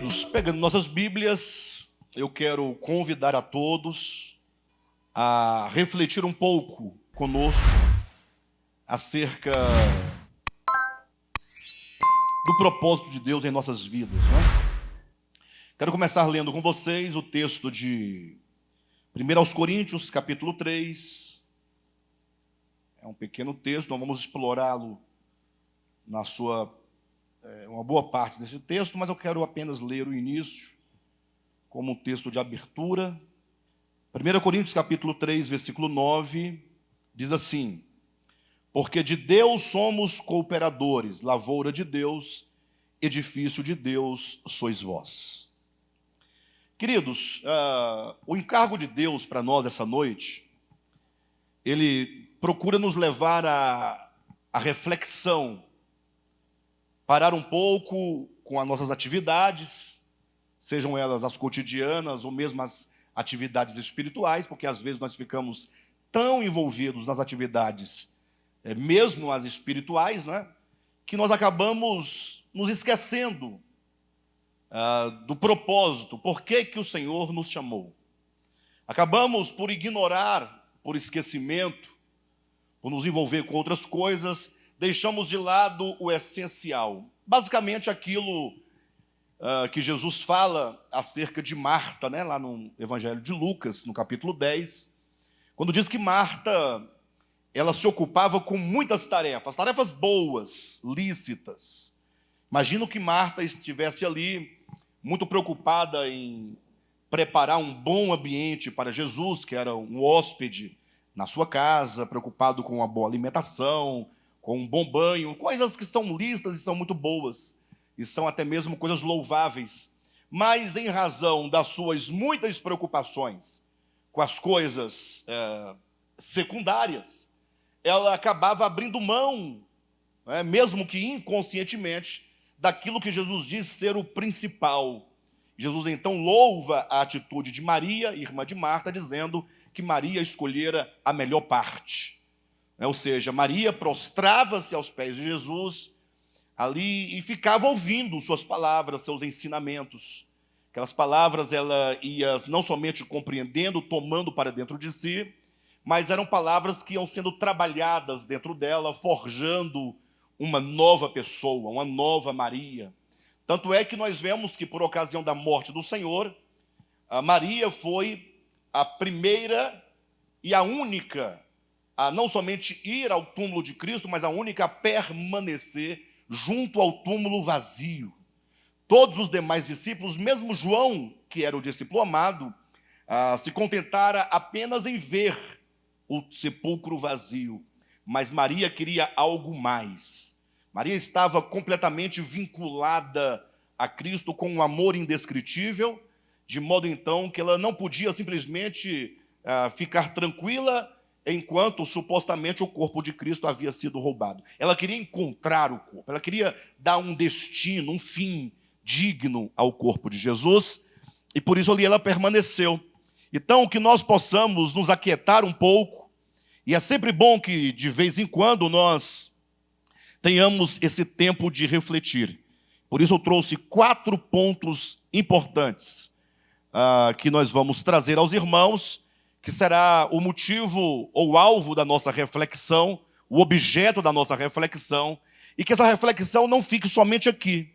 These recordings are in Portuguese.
Queridos, pegando nossas Bíblias, eu quero convidar a todos a refletir um pouco conosco acerca do propósito de Deus em nossas vidas, né? Quero começar lendo com vocês o texto de 1 Coríntios, capítulo 3. É um pequeno texto, nós vamos explorá-lo na sua uma boa parte desse texto, mas eu quero apenas ler o início como um texto de abertura. 1 Coríntios capítulo 3, versículo 9, diz assim: porque de Deus somos cooperadores, lavoura de Deus, edifício de Deus sois vós. Queridos, o encargo de Deus para nós essa noite, ele procura nos levar à reflexão, parar um pouco com as nossas atividades, sejam elas as cotidianas ou mesmo as atividades espirituais, porque às vezes nós ficamos tão envolvidos nas atividades, mesmo as espirituais, né, que nós acabamos nos esquecendo do propósito, por que o Senhor nos chamou. Acabamos por ignorar, por esquecimento, por nos envolver com outras coisas, deixamos de lado o essencial. Basicamente aquilo que Jesus fala acerca de Marta, né, lá no Evangelho de Lucas, no capítulo 10, quando diz que Marta, ela se ocupava com muitas tarefas boas, lícitas. Imagino que Marta estivesse ali muito preocupada em preparar um bom ambiente para Jesus, que era um hóspede na sua casa, preocupado com uma boa alimentação, com um bom banho, coisas que são lícitas e são muito boas, e são até mesmo coisas louváveis. Mas em razão das suas muitas preocupações com as coisas secundárias, ela acabava abrindo mão, mesmo que inconscientemente, daquilo que Jesus diz ser o principal. Jesus então louva a atitude de Maria, irmã de Marta, dizendo que Maria escolhera a melhor parte. Ou seja, Maria prostrava-se aos pés de Jesus ali e ficava ouvindo suas palavras, seus ensinamentos. Aquelas palavras ela ia não somente compreendendo, tomando para dentro de si, mas eram palavras que iam sendo trabalhadas dentro dela, forjando uma nova pessoa, uma nova Maria. Tanto é que nós vemos que por ocasião da morte do Senhor, a Maria foi a primeira e a única a não somente ir ao túmulo de Cristo, mas a única a permanecer junto ao túmulo vazio. Todos os demais discípulos, mesmo João, que era o discípulo amado, se contentara apenas em ver o sepulcro vazio. Mas Maria queria algo mais. Maria estava completamente vinculada a Cristo com um amor indescritível, de modo então que ela não podia simplesmente ficar tranquila enquanto supostamente o corpo de Cristo havia sido roubado. Ela queria encontrar o corpo, ela queria dar um destino, um fim digno ao corpo de Jesus, e por isso ali ela permaneceu. Então, que nós possamos nos aquietar um pouco, e é sempre bom que de vez em quando nós tenhamos esse tempo de refletir. Por isso eu trouxe 4 pontos importantes que nós vamos trazer aos irmãos, que será o motivo ou o alvo da nossa reflexão, o objeto da nossa reflexão, e que essa reflexão não fique somente aqui,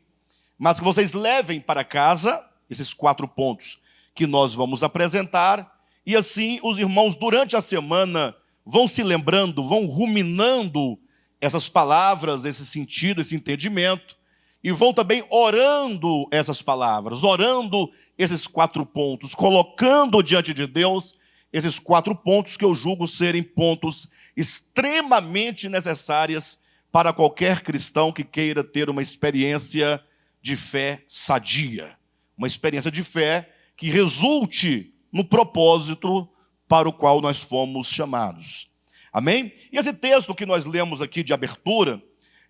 mas que vocês levem para casa esses 4 pontos que nós vamos apresentar, e assim os irmãos durante a semana vão se lembrando, vão ruminando essas palavras, esse sentido, esse entendimento, e vão também orando essas palavras, orando esses 4 pontos, colocando diante de Deus esses 4 pontos que eu julgo serem pontos extremamente necessários para qualquer cristão que queira ter uma experiência de fé sadia. Uma experiência de fé que resulte no propósito para o qual nós fomos chamados. Amém? E esse texto que nós lemos aqui de abertura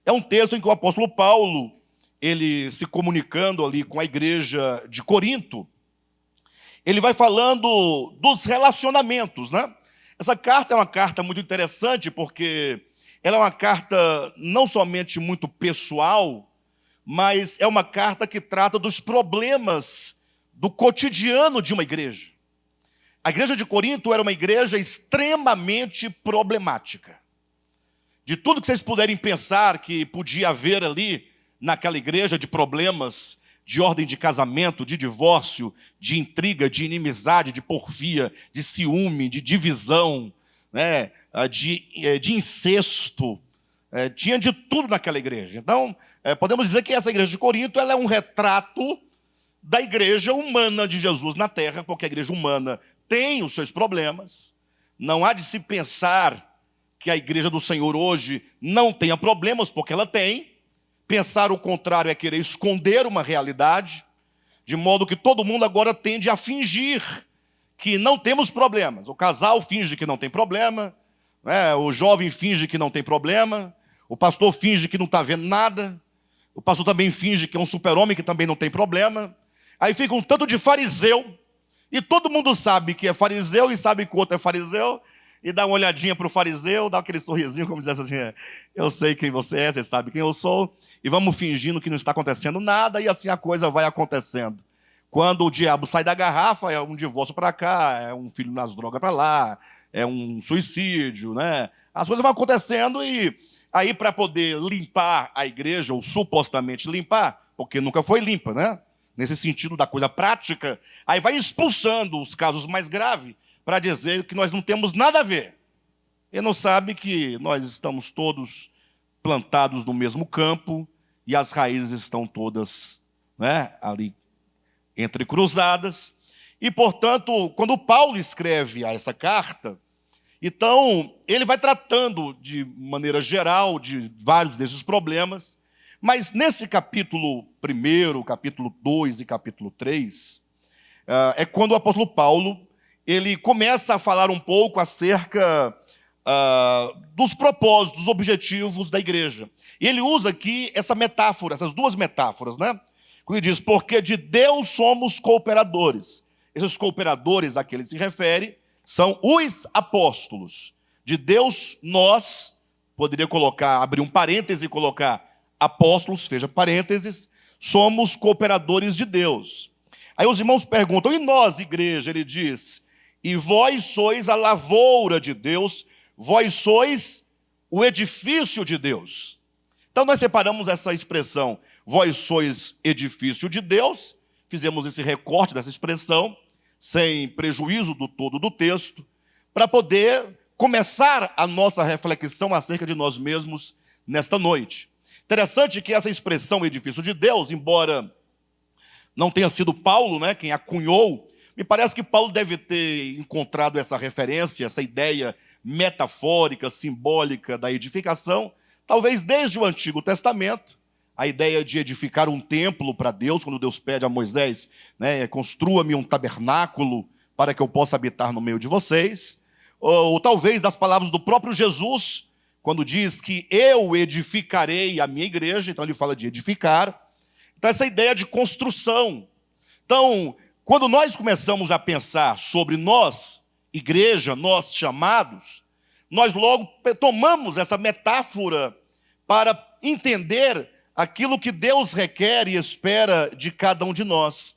é um texto em que o apóstolo Paulo, ele se comunicando ali com a igreja de Corinto, ele vai falando dos relacionamentos, né? Essa carta é uma carta muito interessante porque ela é uma carta não somente muito pessoal, mas é uma carta que trata dos problemas do cotidiano de uma igreja. A igreja de Corinto era uma igreja extremamente problemática. De tudo que vocês puderem pensar que podia haver ali naquela igreja de problemas, de ordem de casamento, de divórcio, de intriga, de inimizade, de porfia, de ciúme, de divisão, né, de incesto, tinha de tudo naquela igreja. Então, podemos dizer que essa igreja de Corinto ela é um retrato da igreja humana de Jesus na terra, porque a igreja humana tem os seus problemas. Não há de se pensar que a igreja do Senhor hoje não tenha problemas, porque ela tem. Pensar o contrário é querer esconder uma realidade, de modo que todo mundo agora tende a fingir que não temos problemas. O casal finge que não tem problema, né? O jovem finge que não tem problema, o pastor finge que não está vendo nada, o pastor também finge que é um super-homem que também não tem problema. Aí fica um tanto de fariseu, e todo mundo sabe que é fariseu e sabe que o outro é fariseu, e dá uma olhadinha para o fariseu, dá aquele sorrisinho, como diz assim, eu sei quem você é, você sabe quem eu sou, e vamos fingindo que não está acontecendo nada, e assim a coisa vai acontecendo. Quando o diabo sai da garrafa, é um divórcio para cá, é um filho nas drogas para lá, é um suicídio, né? As coisas vão acontecendo e aí para poder limpar a igreja, ou supostamente limpar, porque nunca foi limpa, né? Nesse sentido da coisa prática, aí vai expulsando os casos mais graves para dizer que nós não temos nada a ver. Ele não sabe que nós estamos todos plantados no mesmo campo e as raízes estão todas, né, ali entrecruzadas. E, portanto, quando Paulo escreve essa carta, então ele vai tratando de maneira geral de vários desses problemas, mas nesse capítulo 1, capítulo 2 e capítulo 3, é quando o apóstolo Paulo ele começa a falar um pouco acerca dos propósitos, dos objetivos da igreja. E ele usa aqui essa metáfora, essas duas metáforas, né? Quando ele diz, porque de Deus somos cooperadores. Esses cooperadores a que ele se refere são os apóstolos. De Deus nós, poderia abrir um parêntese e colocar apóstolos, fecha parênteses, somos cooperadores de Deus. Aí os irmãos perguntam, e nós, igreja? Ele diz, e vós sois a lavoura de Deus, vós sois o edifício de Deus. Então nós separamos essa expressão, vós sois edifício de Deus, fizemos esse recorte dessa expressão, sem prejuízo do todo do texto, para poder começar a nossa reflexão acerca de nós mesmos nesta noite. Interessante que essa expressão edifício de Deus, embora não tenha sido Paulo, né, quem a cunhou, me parece que Paulo deve ter encontrado essa referência, essa ideia metafórica, simbólica da edificação, talvez desde o Antigo Testamento, a ideia de edificar um templo para Deus, quando Deus pede a Moisés, né, construa-me um tabernáculo para que eu possa habitar no meio de vocês, ou talvez das palavras do próprio Jesus, quando diz que eu edificarei a minha igreja, então ele fala de edificar. Então essa ideia de construção. Então, quando nós começamos a pensar sobre nós, igreja, nós chamados, nós logo tomamos essa metáfora para entender aquilo que Deus requer e espera de cada um de nós.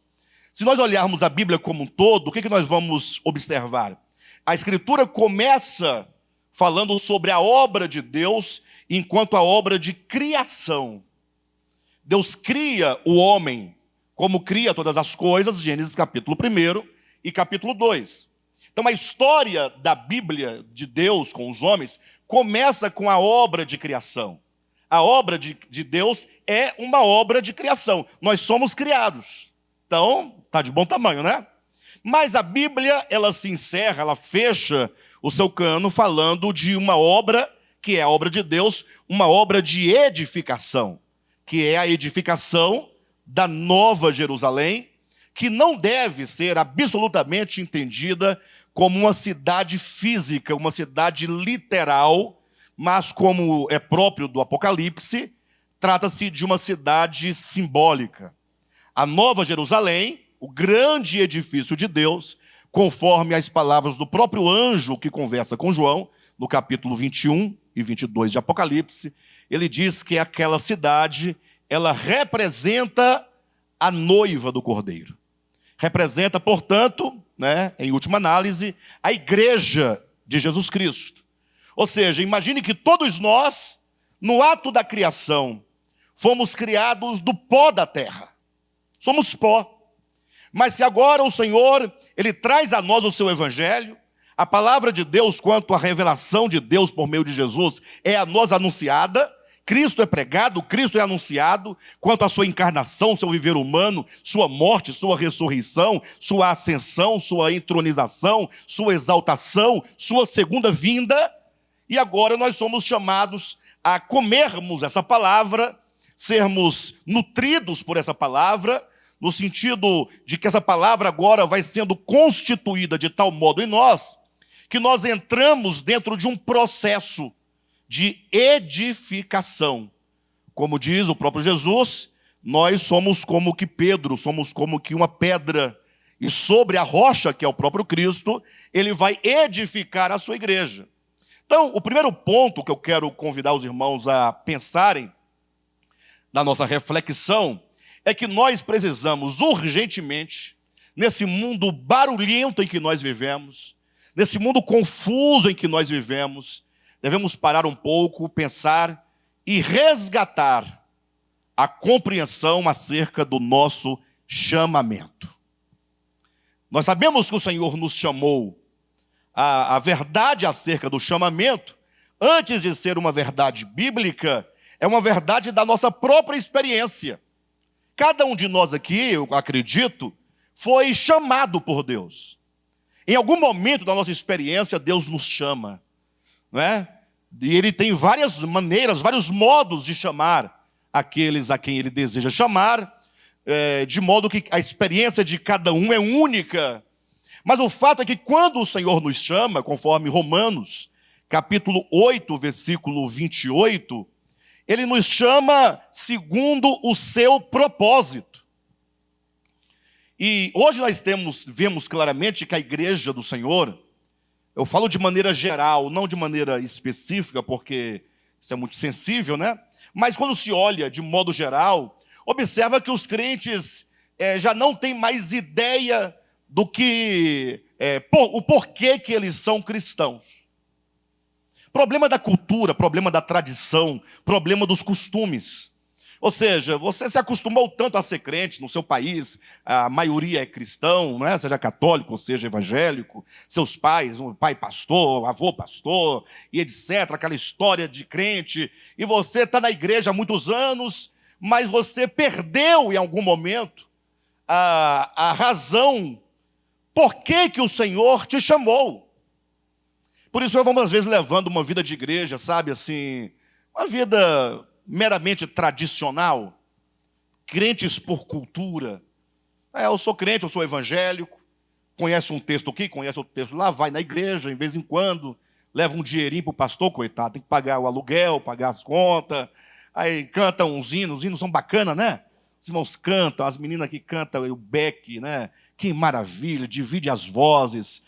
Se nós olharmos a Bíblia como um todo, o que nós vamos observar? A Escritura começa falando sobre a obra de Deus enquanto a obra de criação. Deus cria o homem como cria todas as coisas, Gênesis capítulo 1 e capítulo 2. Então a história da Bíblia de Deus com os homens começa com a obra de criação. A obra de Deus é uma obra de criação. Nós somos criados. Então, está de bom tamanho, né? Mas a Bíblia, ela se encerra, ela fecha o seu cano falando de uma obra, que é a obra de Deus, uma obra de edificação, que é a edificação da Nova Jerusalém, que não deve ser absolutamente entendida como uma cidade física, uma cidade literal, mas como é próprio do Apocalipse, trata-se de uma cidade simbólica. A Nova Jerusalém, o grande edifício de Deus, conforme as palavras do próprio anjo que conversa com João, no capítulo 21 e 22 de Apocalipse, ele diz que aquela cidade ela representa a noiva do Cordeiro. Representa, portanto, em última análise, a igreja de Jesus Cristo. Ou seja, imagine que todos nós, no ato da criação, fomos criados do pó da terra. Somos pó. Mas que agora o Senhor, Ele traz a nós o seu evangelho, a palavra de Deus quanto à revelação de Deus por meio de Jesus é a nós anunciada, Cristo é pregado, Cristo é anunciado, quanto à sua encarnação, seu viver humano, sua morte, sua ressurreição, sua ascensão, sua entronização, sua exaltação, sua segunda vinda, e agora nós somos chamados a comermos essa palavra, sermos nutridos por essa palavra, no sentido de que essa palavra agora vai sendo constituída de tal modo em nós, que nós entramos dentro de um processo de edificação. Como diz o próprio Jesus, nós somos como que Pedro, somos como que uma pedra, e sobre a rocha, que é o próprio Cristo, ele vai edificar a sua igreja. Então, o primeiro ponto que eu quero convidar os irmãos a pensarem na nossa reflexão é que nós precisamos urgentemente, nesse mundo barulhento em que nós vivemos, nesse mundo confuso em que nós vivemos, devemos parar um pouco, pensar e resgatar a compreensão acerca do nosso chamamento. Nós sabemos que o Senhor nos chamou. A verdade acerca do chamamento, antes de ser uma verdade bíblica, é uma verdade da nossa própria experiência. Cada um de nós aqui, eu acredito, foi chamado por Deus. Em algum momento da nossa experiência, Deus nos chama, não é? E Ele tem várias maneiras, vários modos de chamar aqueles a quem Ele deseja chamar, de modo que a experiência de cada um é única. Mas o fato é que quando o Senhor nos chama, conforme Romanos, capítulo 8, versículo 28, Ele nos chama segundo o seu propósito. E hoje nós vemos claramente que a igreja do Senhor, eu falo de maneira geral, não de maneira específica, porque isso é muito sensível, né? Mas quando se olha de modo geral, observa que os crentes já não têm mais ideia do que o porquê que eles são cristãos. Problema da cultura, problema da tradição, problema dos costumes. Ou seja, você se acostumou tanto a ser crente no seu país, a maioria é cristão, não é? Seja católico ou seja evangélico, seus pais, um pai pastor, avô pastor, e etc., aquela história de crente, e você está na igreja há muitos anos, mas você perdeu em algum momento a razão por que o Senhor te chamou. Por isso, vamos às vezes levando uma vida de igreja, sabe, assim, uma vida meramente tradicional, crentes por cultura. Eu sou crente, eu sou evangélico, conhece um texto aqui, conhece outro texto lá, vai na igreja, em vez em quando, leva um dinheirinho para o pastor, coitado, tem que pagar o aluguel, pagar as contas, aí canta uns hinos, os hinos são bacanas, né? Os irmãos cantam, as meninas que cantam o beck, né? Que maravilha, divide as vozes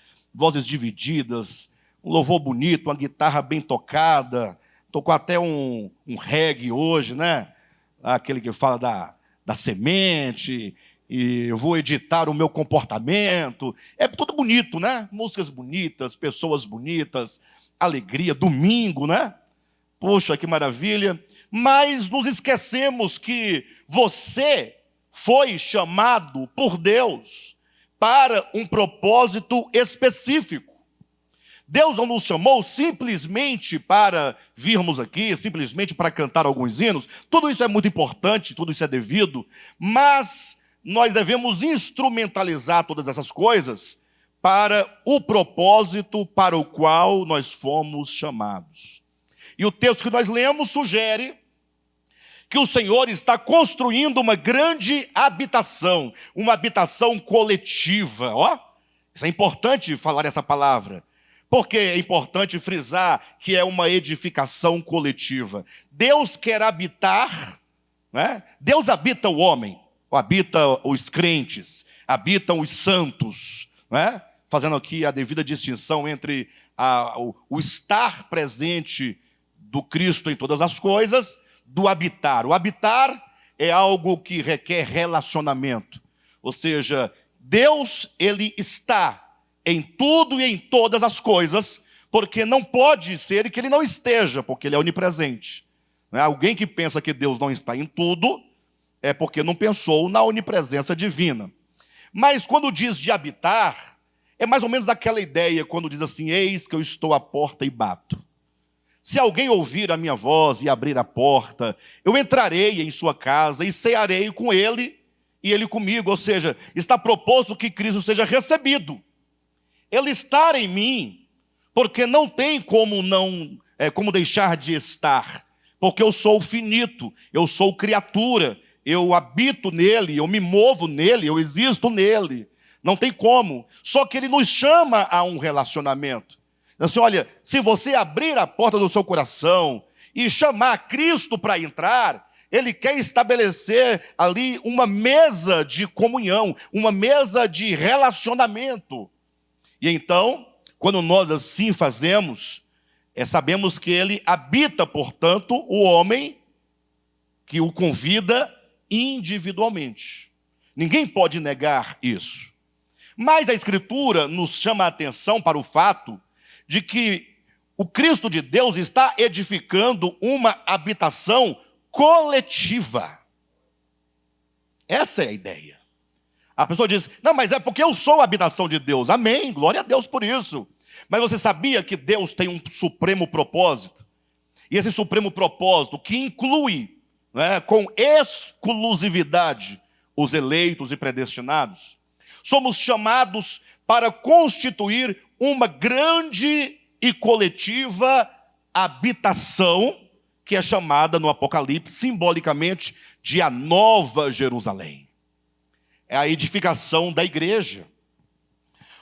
divididas, um louvor bonito, uma guitarra bem tocada, tocou até um reggae hoje, né? Aquele que fala da semente, e eu vou editar o meu comportamento. É tudo bonito, né? Músicas bonitas, pessoas bonitas, alegria, domingo, né? Poxa, que maravilha. Mas nos esquecemos que você foi chamado por Deus para um propósito específico. Deus não nos chamou simplesmente para virmos aqui, simplesmente para cantar alguns hinos. Tudo isso é muito importante, tudo isso é devido, mas nós devemos instrumentalizar todas essas coisas para o propósito para o qual nós fomos chamados. E o texto que nós lemos sugere que o Senhor está construindo uma grande habitação, uma habitação coletiva. Isso é importante falar essa palavra. Porque é importante frisar que é uma edificação coletiva. Deus quer habitar, né? Deus habita o homem, habita os crentes, habitam os santos, né? Fazendo aqui a devida distinção entre o estar presente do Cristo em todas as coisas, do habitar. O habitar é algo que requer relacionamento. Ou seja, Deus, ele está em tudo e em todas as coisas, porque não pode ser que ele não esteja, porque ele é onipresente. Alguém que pensa que Deus não está em tudo, é porque não pensou na onipresença divina. Mas quando diz de habitar, é mais ou menos aquela ideia, quando diz assim, eis que eu estou à porta e bato. Se alguém ouvir a minha voz e abrir a porta, eu entrarei em sua casa e cearei com ele e ele comigo. Ou seja, está proposto que Cristo seja recebido. Ele estar em mim, porque não tem como deixar de estar, porque eu sou finito, eu sou criatura, eu habito nele, eu me movo nele, eu existo nele. Não tem como. Só que ele nos chama a um relacionamento. Assim, olha, se você abrir a porta do seu coração e chamar Cristo para entrar, ele quer estabelecer ali uma mesa de comunhão, uma mesa de relacionamento. E então, quando nós assim fazemos, sabemos que ele habita, portanto, o homem que o convida individualmente. Ninguém pode negar isso. Mas a Escritura nos chama a atenção para o fato de que o Cristo de Deus está edificando uma habitação coletiva. Essa é a ideia. A pessoa diz, não, mas é porque eu sou a habitação de Deus. Amém, glória a Deus por isso. Mas você sabia que Deus tem um supremo propósito? E esse supremo propósito que inclui, com exclusividade, os eleitos e predestinados. Somos chamados para constituir uma grande e coletiva habitação, que é chamada no Apocalipse, simbolicamente, de a Nova Jerusalém. É a edificação da igreja.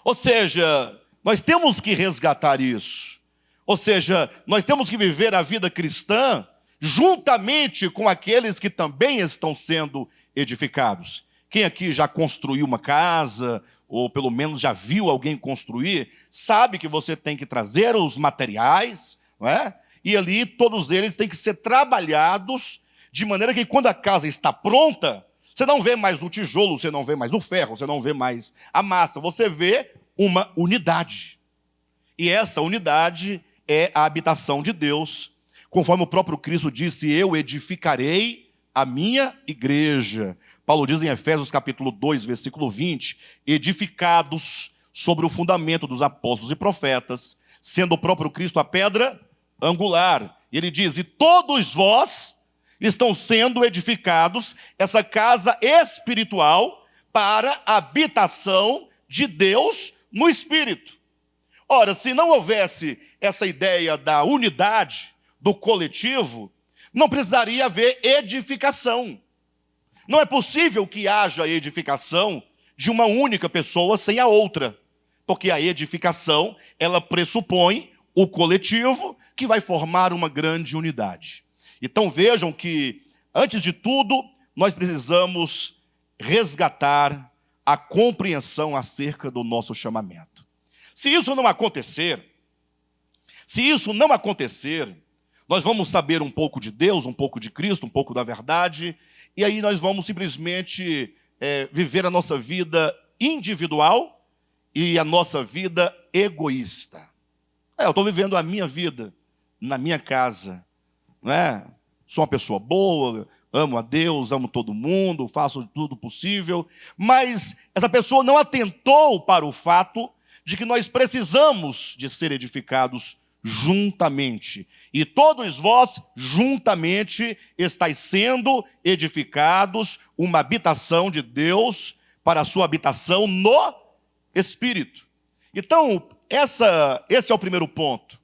Ou seja, nós temos que resgatar isso. Ou seja, nós temos que viver a vida cristã juntamente com aqueles que também estão sendo edificados. Quem aqui já construiu uma casa, ou pelo menos já viu alguém construir, sabe que você tem que trazer os materiais, não é? E ali todos eles têm que ser trabalhados de maneira que quando a casa está pronta, você não vê mais o tijolo, você não vê mais o ferro, você não vê mais a massa, você vê uma unidade. E essa unidade é a habitação de Deus. Conforme o próprio Cristo disse, eu edificarei a minha igreja. Paulo diz em Efésios capítulo 2, versículo 20, edificados sobre o fundamento dos apóstolos e profetas, sendo o próprio Cristo a pedra angular. E ele diz, e todos vós estão sendo edificados, essa casa espiritual, para a habitação de Deus no Espírito. Ora, se não houvesse essa ideia da unidade, do coletivo, não precisaria haver edificação. Não é possível que haja edificação de uma única pessoa sem a outra, porque a edificação, ela pressupõe o coletivo que vai formar uma grande unidade. Então vejam que, antes de tudo, nós precisamos resgatar a compreensão acerca do nosso chamamento. Se isso não acontecer, nós vamos saber um pouco de Deus, um pouco de Cristo, um pouco da verdade, e aí nós vamos simplesmente viver a nossa vida individual e a nossa vida egoísta. Eu estou vivendo a minha vida na minha casa, não é? Sou uma pessoa boa, amo a Deus, amo todo mundo, faço tudo possível, mas essa pessoa não atentou para o fato de que nós precisamos de ser edificados juntamente. E todos vós, juntamente, estáis sendo edificados uma habitação de Deus para a sua habitação no Espírito. Então, esse é o primeiro ponto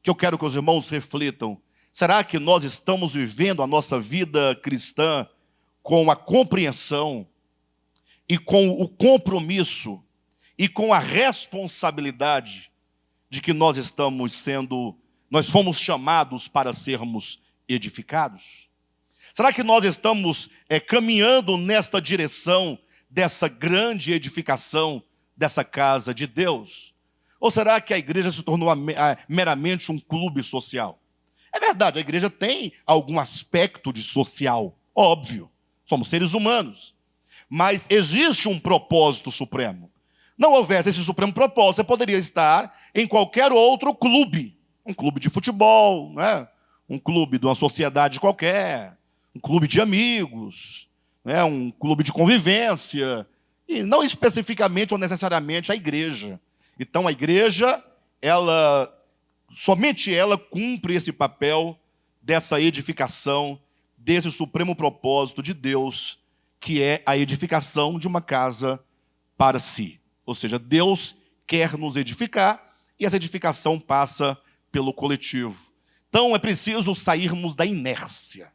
que eu quero que os irmãos reflitam. Será que nós estamos vivendo a nossa vida cristã com a compreensão e com o compromisso e com a responsabilidade de que nós fomos chamados para sermos edificados? Será que nós estamos caminhando nesta direção dessa grande edificação dessa casa de Deus? Ou será que a igreja se tornou meramente um clube social? É verdade, a igreja tem algum aspecto de social, óbvio. Somos seres humanos. Mas existe um propósito supremo. Não houvesse esse supremo propósito, você poderia estar em qualquer outro clube. Um clube de futebol, né? Um clube de uma sociedade qualquer, um clube de amigos, né? Um clube de convivência, e não especificamente ou necessariamente a igreja. Então a igreja, somente ela cumpre esse papel dessa edificação, desse supremo propósito de Deus, que é a edificação de uma casa para si. Ou seja, Deus quer nos edificar e essa edificação passa pelo coletivo. Então é preciso sairmos da inércia.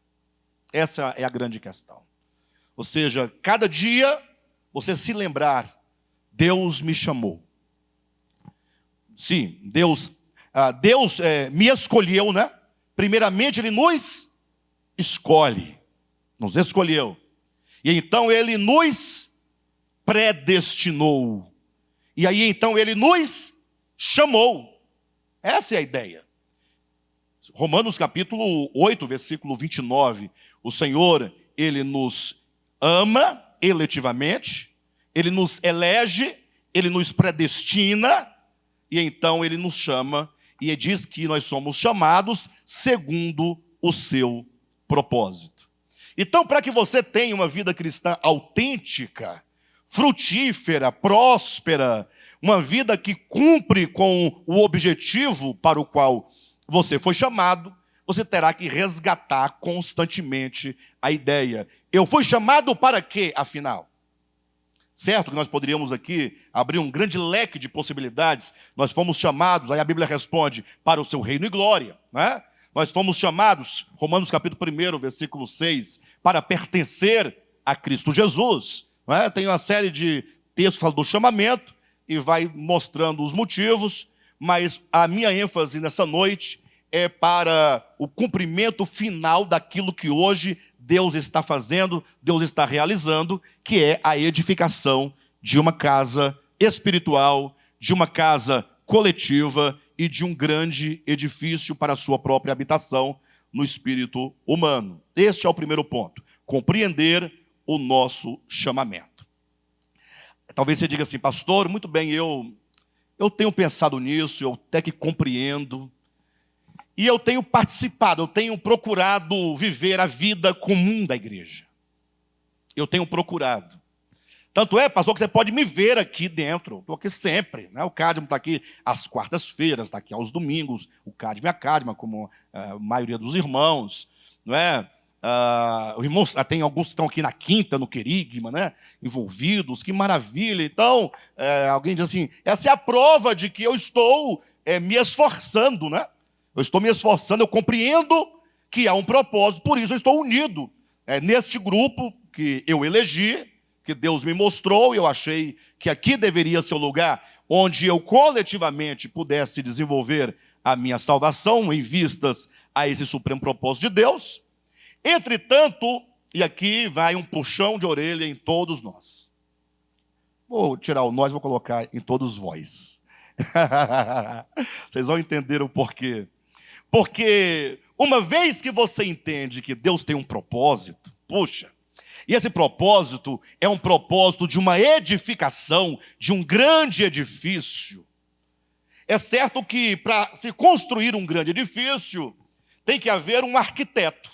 Essa é a grande questão. Ou seja, cada dia você se lembrar, Deus me chamou. Sim, Deus me escolheu, né? Primeiramente Ele nos escolheu. E então Ele nos predestinou. E aí então Ele nos chamou. Essa é a ideia. Romanos capítulo 8, versículo 29. O Senhor, Ele nos ama eletivamente, Ele nos elege, Ele nos predestina, e então Ele nos chama, e diz que nós somos chamados segundo o seu propósito. Então, para que você tenha uma vida cristã autêntica, frutífera, próspera, uma vida que cumpre com o objetivo para o qual você foi chamado, você terá que resgatar constantemente a ideia. Eu fui chamado para quê, afinal? Certo que nós poderíamos aqui abrir um grande leque de possibilidades. Nós fomos chamados, aí a Bíblia responde, para o seu reino e glória, né? Nós fomos chamados, Romanos capítulo 1, versículo 6, para pertencer a Cristo Jesus. Não é? Tem uma série de textos que falam do chamamento e vai mostrando os motivos, mas a minha ênfase nessa noite é para o cumprimento final daquilo que hoje Deus está fazendo, Deus está realizando, que é a edificação de uma casa espiritual, de uma casa coletiva e de um grande edifício para a sua própria habitação no espírito humano. Este é o primeiro ponto, compreender o nosso chamamento. Talvez você diga assim, pastor, muito bem, eu tenho pensado nisso, eu até que compreendo, e eu tenho participado, eu tenho procurado viver a vida comum da igreja. Eu tenho procurado. Tanto é, pastor, que você pode me ver aqui dentro. Estou aqui sempre, né? O Cadmo está aqui às quartas-feiras, está aqui aos domingos. O Cadmo e a Cadma, como a maioria dos irmãos. Não é? Os irmãos, tem alguns que estão aqui na quinta, no querigma, né? Envolvidos, que maravilha. Então, alguém diz assim, essa é a prova de que eu estou me esforçando, né? Eu estou me esforçando, eu compreendo que há um propósito, por isso eu estou unido neste grupo que eu elegi, que Deus me mostrou, e eu achei que aqui deveria ser o lugar onde eu coletivamente pudesse desenvolver a minha salvação em vistas a esse supremo propósito de Deus. Entretanto, e aqui vai um puxão de orelha em todos nós. Vou tirar o nós, vou colocar em todos vós. Vocês vão entender o porquê. Porque uma vez que você entende que Deus tem um propósito, puxa, e esse propósito é um propósito de uma edificação, de um grande edifício. É certo que para se construir um grande edifício, tem que haver um arquiteto.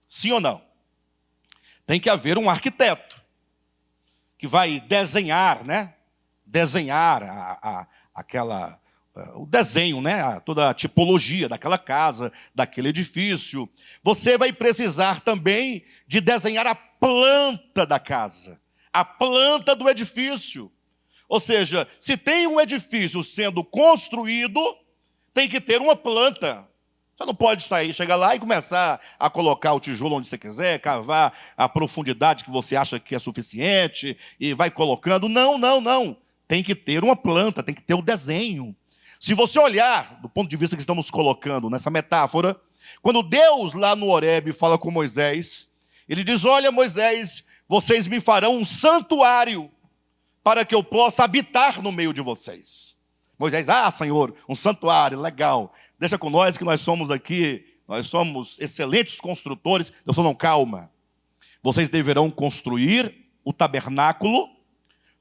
Sim ou não? Tem que haver um arquiteto que vai desenhar, né? Desenhar o desenho, né? Toda a tipologia daquela casa, daquele edifício. Você vai precisar também de desenhar a planta da casa, a planta do edifício. Ou seja, se tem um edifício sendo construído, tem que ter uma planta. Você não pode chegar lá e começar a colocar o tijolo onde você quiser, cavar a profundidade que você acha que é suficiente e vai colocando. Não. Tem que ter uma planta, tem que ter o desenho. Se você olhar, do ponto de vista que estamos colocando nessa metáfora, quando Deus lá no Horebe fala com Moisés, ele diz, olha Moisés, vocês me farão um santuário para que eu possa habitar no meio de vocês. Moisés, Senhor, um santuário, legal. Deixa com nós que nós somos aqui, nós somos excelentes construtores. Deus falou, não, calma. vocês deverão construir o tabernáculo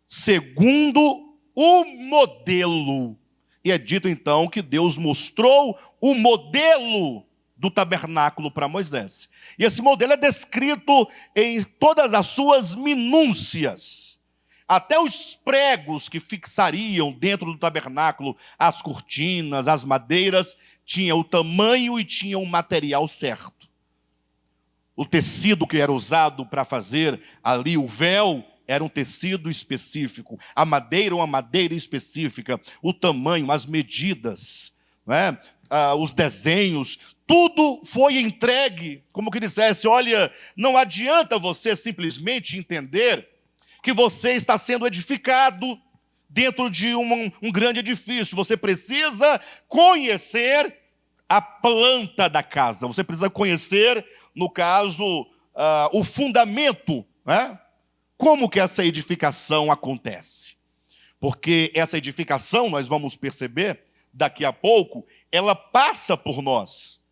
segundo o modelo. E é dito então que Deus mostrou o modelo do tabernáculo para Moisés. E esse modelo é descrito em todas as suas minúcias. Até os pregos que fixariam dentro do tabernáculo as cortinas, as madeiras, tinha o tamanho e tinha o material certo. O tecido que era usado para fazer ali o véu era um tecido específico. A madeira, uma madeira específica. O tamanho, as medidas, né? Os desenhos, tudo foi entregue, como que dissesse, olha, não adianta você simplesmente entender que você está sendo edificado dentro de um grande edifício. Você precisa conhecer a planta da casa. Você precisa conhecer, no caso, o fundamento, né? Como que essa edificação acontece. Porque essa edificação, nós vamos perceber daqui a pouco, ela passa por nós.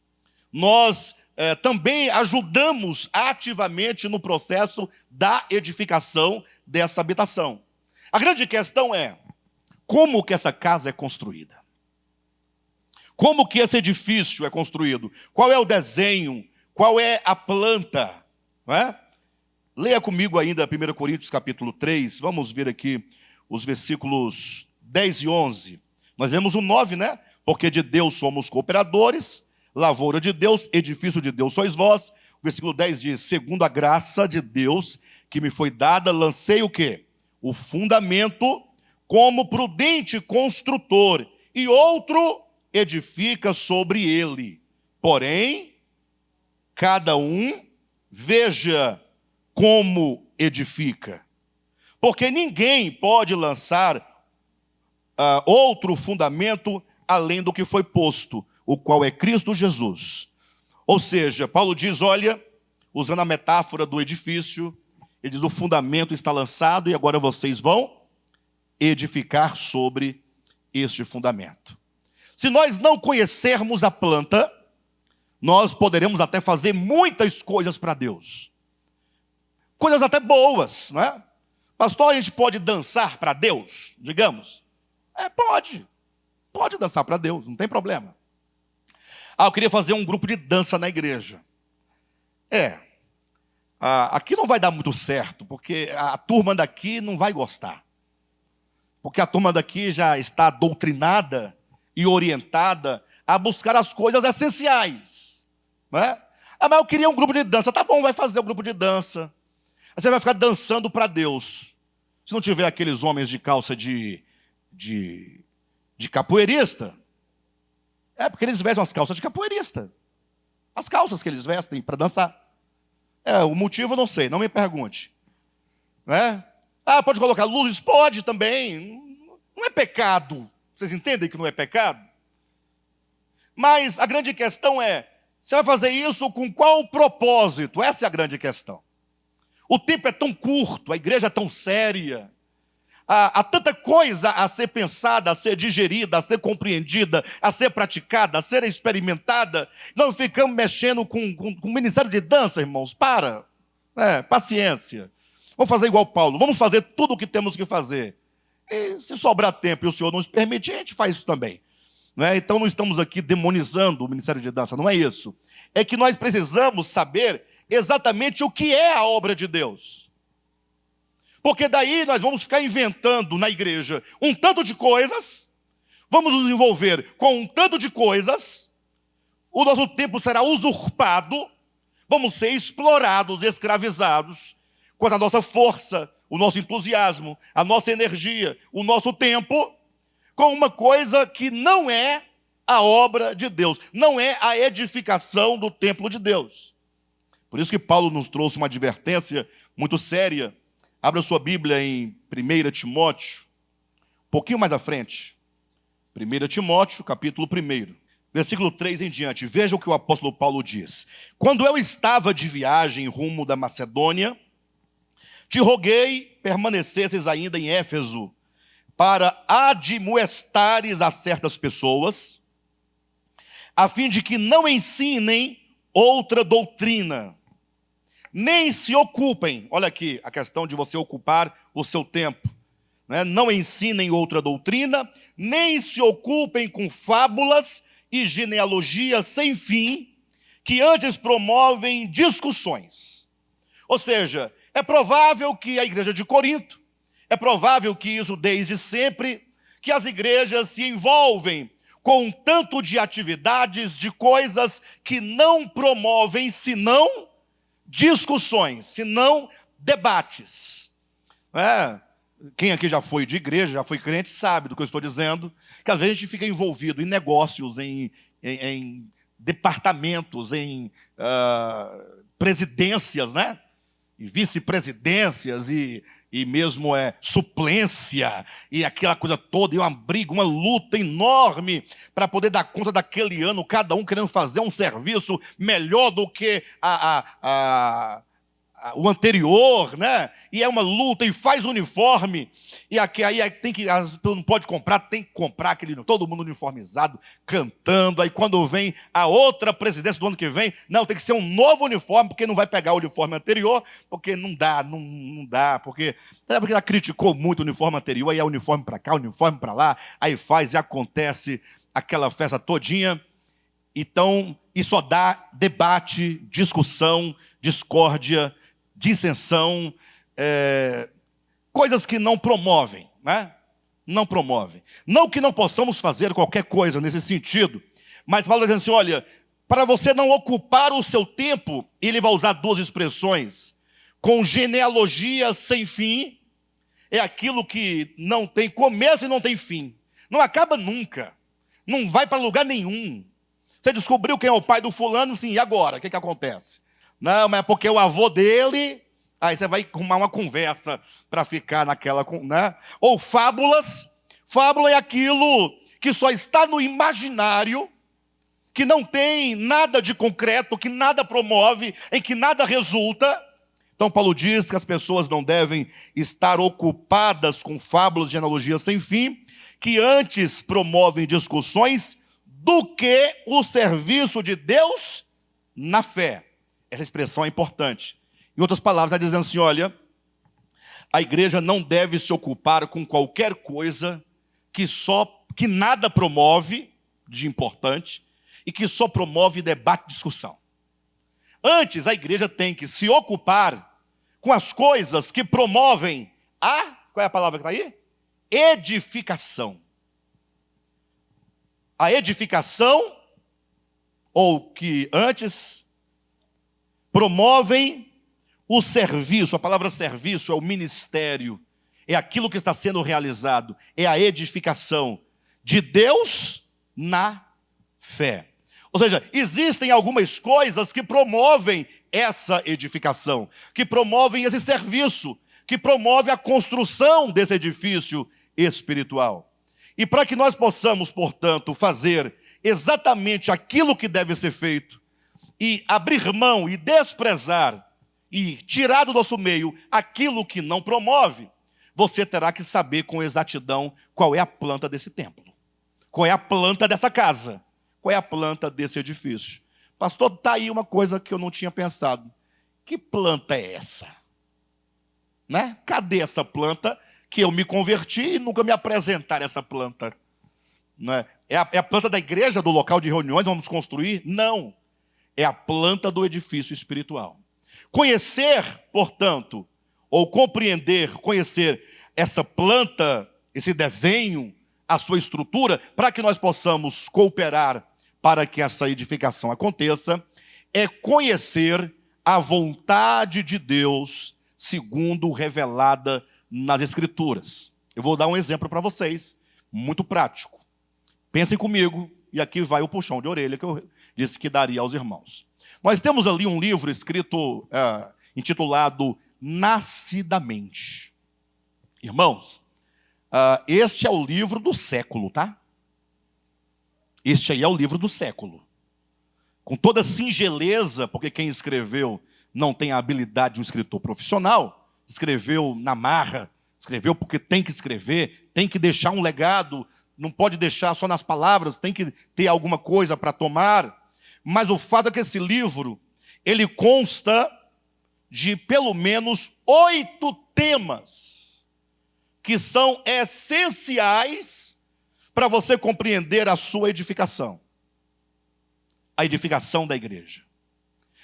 Nós também ajudamos ativamente no processo da edificação dessa habitação. A grande questão é, como que essa casa é construída? Como que esse edifício é construído? Qual é o desenho? Qual é a planta? Não é? Leia comigo ainda 1 Coríntios capítulo 3, vamos ver aqui os versículos 10 e 11. Nós vemos o 9, né? Porque de Deus somos cooperadores, lavoura de Deus, edifício de Deus sois vós. O versículo 10 diz, segundo a graça de Deus que me foi dada, lancei o quê? O fundamento como prudente construtor, e outro edifica sobre ele. Porém, cada um veja como edifica. Porque ninguém pode lançar outro fundamento além do que foi posto, o qual é Cristo Jesus. Ou seja, Paulo diz, olha, usando a metáfora do edifício, ele diz, o fundamento está lançado e agora vocês vão edificar sobre este fundamento. Se nós não conhecermos a planta, nós poderemos até fazer muitas coisas para Deus. Coisas até boas, né? Pastor, a gente pode dançar para Deus, digamos? Pode. Pode dançar para Deus, não tem problema. Eu queria fazer um grupo de dança na igreja. Aqui não vai dar muito certo, porque a turma daqui não vai gostar. Porque a turma daqui já está doutrinada e orientada a buscar as coisas essenciais. Né? Mas eu queria um grupo de dança. Tá bom, vai fazer um grupo de dança. Você vai ficar dançando para Deus. Se não tiver aqueles homens de calça de capoeirista, porque eles vestem as calças de capoeirista. As calças que eles vestem para dançar. O motivo eu não sei, não me pergunte. Né? Pode colocar luzes? Pode também. Não é pecado. Vocês entendem que não é pecado? Mas a grande questão é, você vai fazer isso com qual propósito? Essa é a grande questão. O tempo é tão curto, a igreja é tão séria. Há tanta coisa a ser pensada, a ser digerida, a ser compreendida, a ser praticada, a ser experimentada. Nós ficamos mexendo com o ministério de dança, irmãos. Paciência. Vamos fazer igual Paulo. Vamos fazer tudo o que temos que fazer. E se sobrar tempo e o Senhor nos permitir, a gente faz isso também. Então não estamos aqui demonizando o ministério de dança, não é isso. É que nós precisamos saber exatamente o que é a obra de Deus. Porque daí nós vamos ficar inventando na igreja um tanto de coisas, vamos nos envolver com um tanto de coisas, o nosso tempo será usurpado, vamos ser explorados, escravizados, quanto à nossa força, o nosso entusiasmo, a nossa energia, o nosso tempo, com uma coisa que não é a obra de Deus, não é a edificação do templo de Deus. Por isso que Paulo nos trouxe uma advertência muito séria. Abra sua Bíblia em 1 Timóteo, um pouquinho mais à frente. 1 Timóteo, capítulo 1, versículo 3 em diante. Veja o que o apóstolo Paulo diz. Quando eu estava de viagem rumo da Macedônia, te roguei permanecesses ainda em Éfeso, para admoestares a certas pessoas, a fim de que não ensinem outra doutrina, nem se ocupem, olha aqui a questão de você ocupar o seu tempo, né? Não ensinem outra doutrina, nem se ocupem com fábulas e genealogias sem fim, que antes promovem discussões. Ou seja, é provável que a igreja de Corinto, é provável que isso desde sempre, que as igrejas se envolvem com um tanto de atividades, de coisas que não promovem senão discussões, senão debates. Quem aqui já foi de igreja, já foi crente, sabe do que eu estou dizendo, que às vezes a gente fica envolvido em negócios, em departamentos, em presidências, né? E vice-presidências, e mesmo suplência, e aquela coisa toda, e uma briga, uma luta enorme para poder dar conta daquele ano, cada um querendo fazer um serviço melhor do que o anterior, né? E é uma luta, e faz uniforme, e aí tem que, não pode comprar, tem que comprar aquele, todo mundo uniformizado, cantando, aí quando vem a outra presidência do ano que vem, não, tem que ser um novo uniforme, porque não vai pegar o uniforme anterior, porque não dá, porque ela criticou muito o uniforme anterior, aí é uniforme para cá, uniforme para lá, aí faz e acontece aquela festa todinha. Então, isso só dá debate, discussão, discórdia, dissensão, coisas que não promovem, né? Não promovem. Não que não possamos fazer qualquer coisa nesse sentido, mas Paulo diz assim, olha, para você não ocupar o seu tempo, ele vai usar duas expressões, com genealogia sem fim, é aquilo que não tem começo e não tem fim, não acaba nunca, não vai para lugar nenhum. Você descobriu quem é o pai do fulano, sim, e agora? O que acontece? Não, mas é porque o avô dele... Aí você vai arrumar uma conversa para ficar naquela... né? Ou fábulas. Fábula é aquilo que só está no imaginário, que não tem nada de concreto, que nada promove, em que nada resulta. Então Paulo diz que as pessoas não devem estar ocupadas com fábulas de analogias sem fim, que antes promovem discussões do que o serviço de Deus na fé. Essa expressão é importante. Em outras palavras, está dizendo assim, olha, a igreja não deve se ocupar com qualquer coisa que nada promove de importante e que só promove debate e discussão. Antes, a igreja tem que se ocupar com as coisas que promovem qual é a palavra que está aí? Edificação. A edificação, ou que antes promovem o serviço, a palavra serviço é o ministério, é aquilo que está sendo realizado, é a edificação de Deus na fé. Ou seja, existem algumas coisas que promovem essa edificação, que promovem esse serviço, que promove a construção desse edifício espiritual. E para que nós possamos, portanto, fazer exatamente aquilo que deve ser feito, e abrir mão e desprezar, e tirar do nosso meio aquilo que não promove, você terá que saber com exatidão qual é a planta desse templo, qual é a planta dessa casa, qual é a planta desse edifício. Pastor, está aí uma coisa que eu não tinha pensado. Que planta é essa? Né? Cadê essa planta que eu me converti e nunca me apresentaram essa planta? Né? É a planta da igreja, do local de reuniões, vamos construir? Não. É a planta do edifício espiritual. Conhecer, portanto, ou compreender, conhecer essa planta, esse desenho, a sua estrutura, para que nós possamos cooperar para que essa edificação aconteça, é conhecer a vontade de Deus segundo revelada nas Escrituras. Eu vou dar um exemplo para vocês, muito prático. Pensem comigo, e aqui vai o puxão de orelha que eu disse que daria aos irmãos. Nós temos ali um livro escrito, intitulado Nascidamente. Irmãos, este é o livro do século, tá? Este aí é o livro do século. Com toda singeleza, porque quem escreveu não tem a habilidade de um escritor profissional, escreveu na marra, escreveu porque tem que escrever, tem que deixar um legado, não pode deixar só nas palavras, tem que ter alguma coisa para tomar. Mas o fato é que esse livro, ele consta de pelo menos 8 temas que são essenciais para você compreender a sua edificação. A edificação da igreja.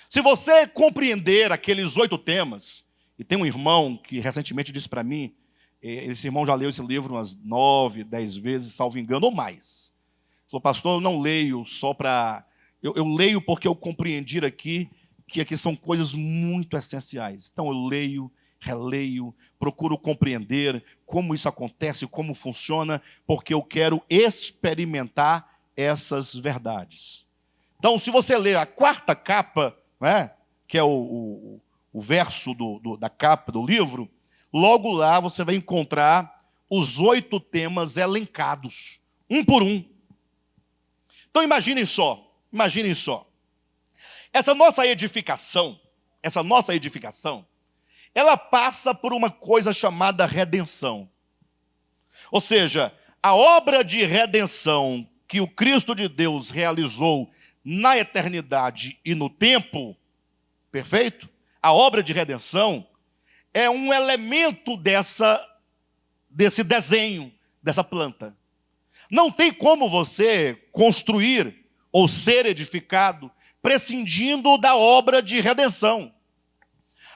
Se você compreender aqueles 8 temas, e tem um irmão que recentemente disse para mim, esse irmão já leu esse livro umas 9, 10 vezes, salvo engano, ou mais. Ele falou, pastor, eu não leio só para... Eu leio porque eu compreendi aqui que aqui são coisas muito essenciais. Então eu leio, releio, procuro compreender como isso acontece, como funciona, porque eu quero experimentar essas verdades. Então, se você ler a 4ª capa, né, que é o verso da capa do livro, logo lá você vai encontrar os 8 temas elencados, um por um. Então imaginem só. Essa nossa edificação, ela passa por uma coisa chamada redenção. Ou seja, a obra de redenção que o Cristo de Deus realizou na eternidade e no tempo, perfeito? A obra de redenção é um elemento desse desenho, dessa planta. Não tem como você construir ou ser edificado prescindindo da obra de redenção.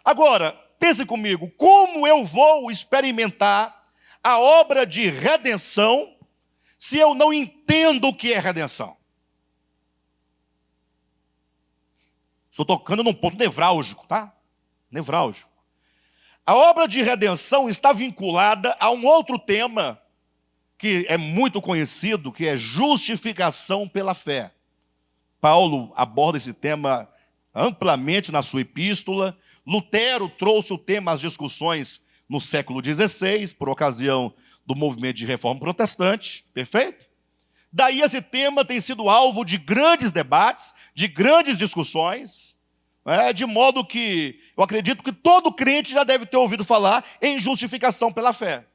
Agora, pense comigo, como eu vou experimentar a obra de redenção se eu não entendo o que é redenção? Estou tocando num ponto nevrálgico, tá? Nevrálgico. A obra de redenção está vinculada a um outro tema que é muito conhecido, que é justificação pela fé. Paulo aborda esse tema amplamente na sua epístola. Lutero trouxe o tema às discussões no século XVI, por ocasião do movimento de reforma protestante, perfeito? Daí esse tema tem sido alvo de grandes debates, de grandes discussões, de modo que eu acredito que todo crente já deve ter ouvido falar em justificação pela fé.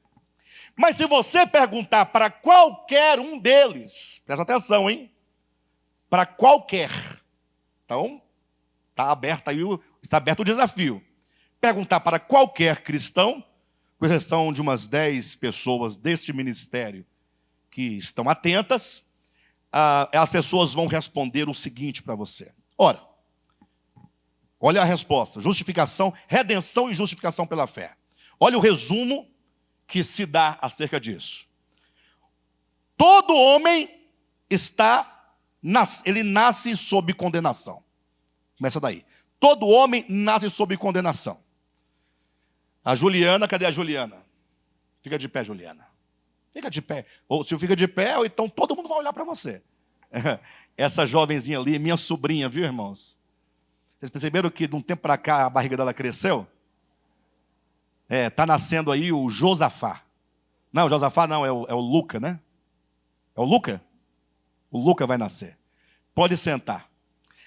Mas se você perguntar para qualquer um deles, presta atenção, hein? Para qualquer, então está aberto o desafio. Perguntar para qualquer cristão, com exceção de umas 10 pessoas deste ministério que estão atentas, as pessoas vão responder o seguinte para você. Ora, olha a resposta, justificação, redenção e justificação pela fé. Olha o resumo que se dá acerca disso. Todo homem ele nasce sob condenação. Começa daí. Todo homem nasce sob condenação. A Juliana, cadê a Juliana? Fica de pé, Juliana. Fica de pé. Ou se fica de pé, ou então todo mundo vai olhar para você. Essa jovenzinha ali, minha sobrinha, viu, irmãos? Vocês perceberam que de um tempo para cá a barriga dela cresceu? Está nascendo aí o Josafá. Não, o Josafá não, é o Luca, né? É o Luca? O Luca vai nascer. Pode sentar.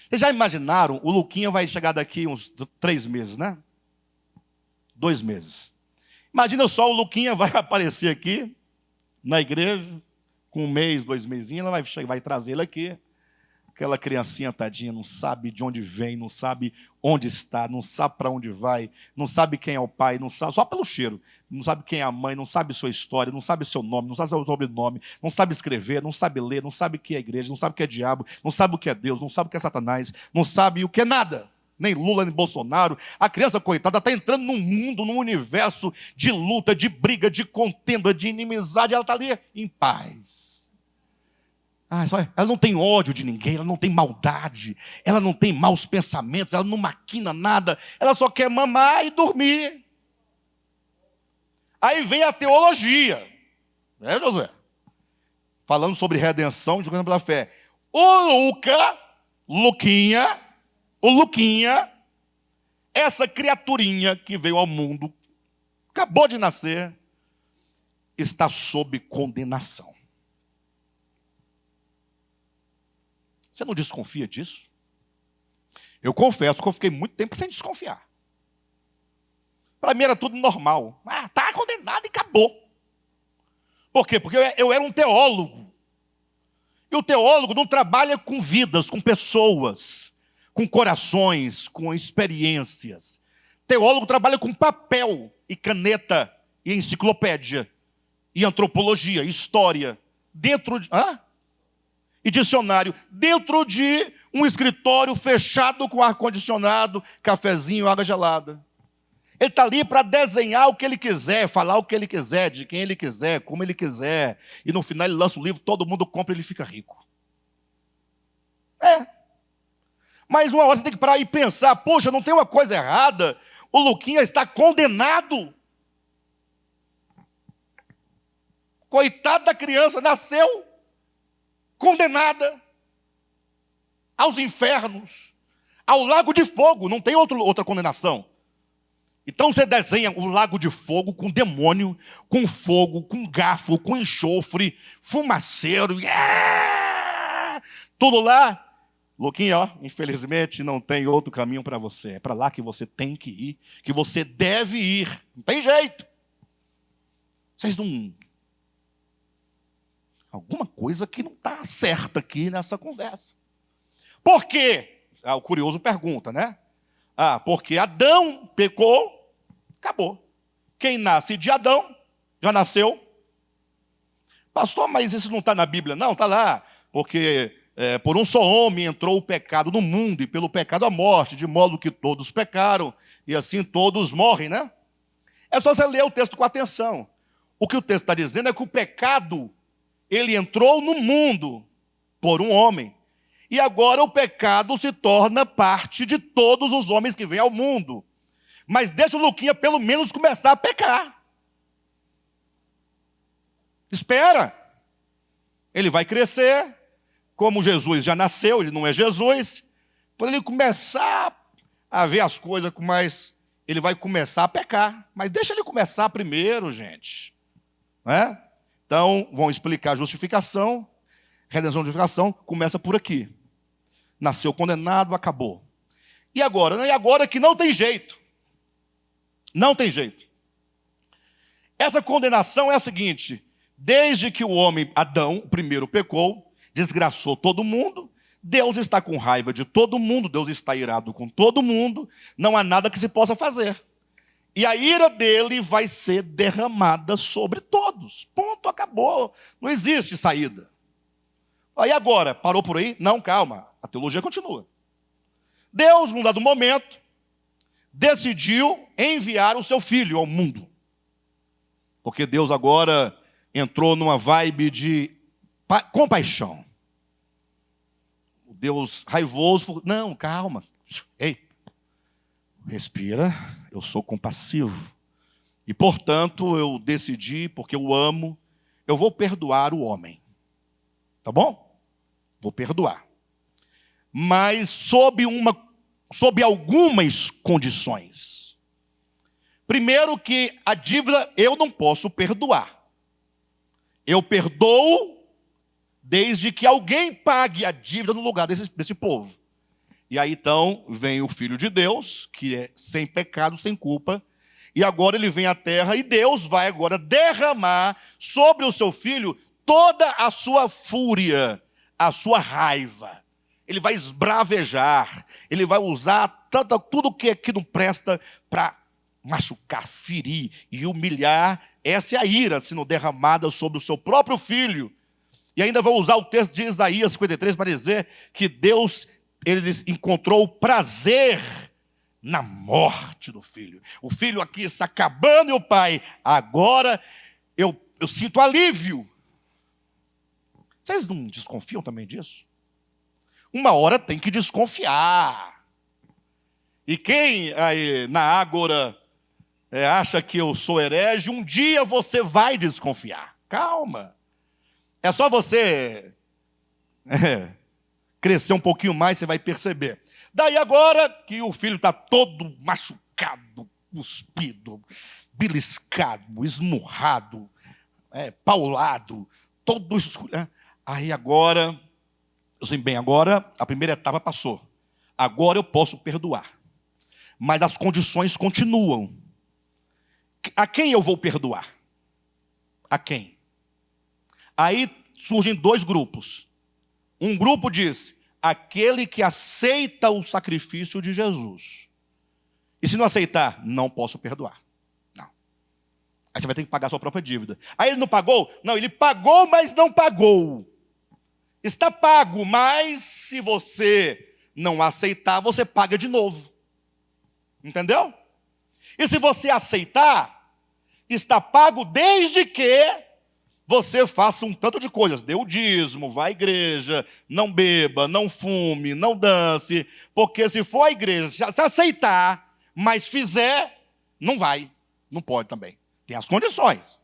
Vocês já imaginaram? O Luquinha vai chegar daqui uns 3 meses, né? 2 meses. Imagina só, o Luquinha vai aparecer aqui na igreja, com 1 mês, 2 mesinhos, ela vai trazer ele aqui. Aquela criancinha tadinha não sabe de onde vem, não sabe onde está, não sabe para onde vai, não sabe quem é o pai, não sabe, só pelo cheiro, não sabe quem é a mãe, não sabe sua história, não sabe seu nome, não sabe seu sobrenome, não sabe escrever, não sabe ler, não sabe o que é igreja, não sabe o que é diabo, não sabe o que é Deus, não sabe o que é Satanás, não sabe o que é nada, nem Lula, nem Bolsonaro. A criança, coitada, está entrando num mundo, num universo de luta, de briga, de contenda, de inimizade, ela está ali em paz. Ela não tem ódio de ninguém, ela não tem maldade, ela não tem maus pensamentos, ela não maquina nada, ela só quer mamar e dormir. Aí vem a teologia, né, Josué? Falando sobre redenção e julgamento pela fé. O Luquinha, essa criaturinha que veio ao mundo, acabou de nascer, está sob condenação. Você não desconfia disso? Eu confesso que eu fiquei muito tempo sem desconfiar. Para mim era tudo normal. Está condenado e acabou. Por quê? Porque eu era um teólogo. E o teólogo não trabalha com vidas, com pessoas, com corações, com experiências. teólogo trabalha com papel e caneta e enciclopédia e antropologia, história, dentro de... e dicionário, dentro de um escritório fechado com ar-condicionado, cafezinho, água gelada. Ele está ali para desenhar o que ele quiser, falar o que ele quiser, de quem ele quiser, como ele quiser. E no final ele lança o livro, todo mundo compra e ele fica rico. Mas uma hora você tem que parar e pensar, poxa, não tem uma coisa errada? O Luquinha está condenado. Coitada da criança, nasceu condenada aos infernos, ao lago de fogo, não tem outra condenação. Então você desenha o lago de fogo com demônio, com fogo, com garfo, com enxofre, fumaceiro, tudo lá. Luquinha, infelizmente não tem outro caminho para você. É para lá que você tem que ir, que você deve ir. Não tem jeito. Vocês não... Alguma coisa que não está certa aqui nessa conversa. Por quê? O curioso pergunta, né? Porque Adão pecou, acabou. Quem nasce de Adão, já nasceu. Pastor, mas isso não está na Bíblia? Não, está lá. Porque por um só homem entrou o pecado no mundo, e pelo pecado a morte, de modo que todos pecaram, e assim todos morrem, né? É só você ler o texto com atenção. O que o texto está dizendo é que o pecado, ele entrou no mundo por um homem. E agora o pecado se torna parte de todos os homens que vêm ao mundo. Mas deixa o Luquinha pelo menos começar a pecar. Espera. Ele vai crescer. Como Jesus já nasceu, ele não é Jesus. Quando ele começar a ver as coisas com mais... Ele vai começar a pecar. Mas deixa ele começar primeiro, gente. Não é? Então, vão explicar a justificação. Redenção e justificação começa por aqui. Nasceu condenado, acabou. E agora? E agora que não tem jeito. Não tem jeito. Essa condenação é a seguinte: desde que o homem, Adão, o primeiro, pecou, desgraçou todo mundo, Deus está com raiva de todo mundo, Deus está irado com todo mundo, não há nada que se possa fazer. E a ira dele vai ser derramada sobre todos. Ponto, acabou. Não existe saída. Aí agora, parou por aí? Não, calma. A teologia continua. Deus, num dado momento, decidiu enviar o seu filho ao mundo. Porque Deus agora entrou numa vibe de compaixão. O Deus raivoso falou, não, calma. Ei, respira, eu sou compassivo. E, portanto, eu decidi, porque eu amo, eu vou perdoar o homem. Tá bom? Vou perdoar. Mas sob algumas condições. Primeiro que a dívida eu não posso perdoar. Eu perdoo desde que alguém pague a dívida no lugar desse povo. E aí então vem o Filho de Deus, que é sem pecado, sem culpa, e agora ele vem à terra e Deus vai agora derramar sobre o seu Filho toda a sua fúria, a sua raiva. Ele vai esbravejar, ele vai usar tudo que não presta para machucar, ferir e humilhar. Essa é a ira sendo derramada sobre o seu próprio Filho. E ainda vou usar o texto de Isaías 53 para dizer que Deus, ele encontrou prazer na morte do Filho. O Filho aqui está acabando e o Pai, agora eu sinto alívio. Vocês não desconfiam também disso? Uma hora tem que desconfiar. E quem aí na Ágora acha que eu sou herege, um dia você vai desconfiar. Calma. É só você crescer um pouquinho mais, você vai perceber. Daí agora que o filho está todo machucado, cuspido, beliscado, esmurrado, paulado, todo escuro. Aí agora, agora a primeira etapa passou. Agora eu posso perdoar. Mas as condições continuam. A quem eu vou perdoar? A quem? Aí surgem dois grupos. Um grupo diz, aquele que aceita o sacrifício de Jesus. E se não aceitar? Não posso perdoar. Não. Aí você vai ter que pagar a sua própria dívida. Aí ele não pagou? Não, ele pagou, mas não pagou. Está pago, mas se você não aceitar, você paga de novo. Entendeu? E se você aceitar, está pago desde que você faça um tanto de coisas. Dê o dízimo, vá à igreja, não beba, não fume, não dance. Porque se for à igreja, se aceitar, mas fizer, não vai. Não pode também. Tem as condições.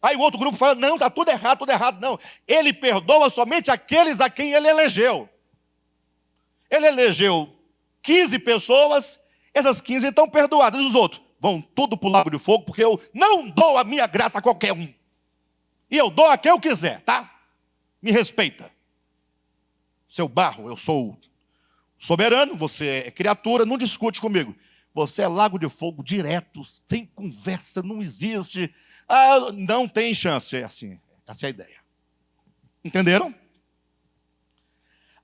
Aí o outro grupo fala, não, está tudo errado. Não. Ele perdoa somente aqueles a quem ele elegeu. Ele elegeu 15 pessoas, essas 15 estão perdoadas. E os outros vão tudo para o lago de fogo, porque eu não dou a minha graça a qualquer um. E eu dou a quem eu quiser, tá? Me respeita. Seu barro, eu sou soberano, você é criatura, não discute comigo. Você é lago de fogo direto, sem conversa, não existe. Ah, não tem chance. É assim, essa é a ideia. Entenderam?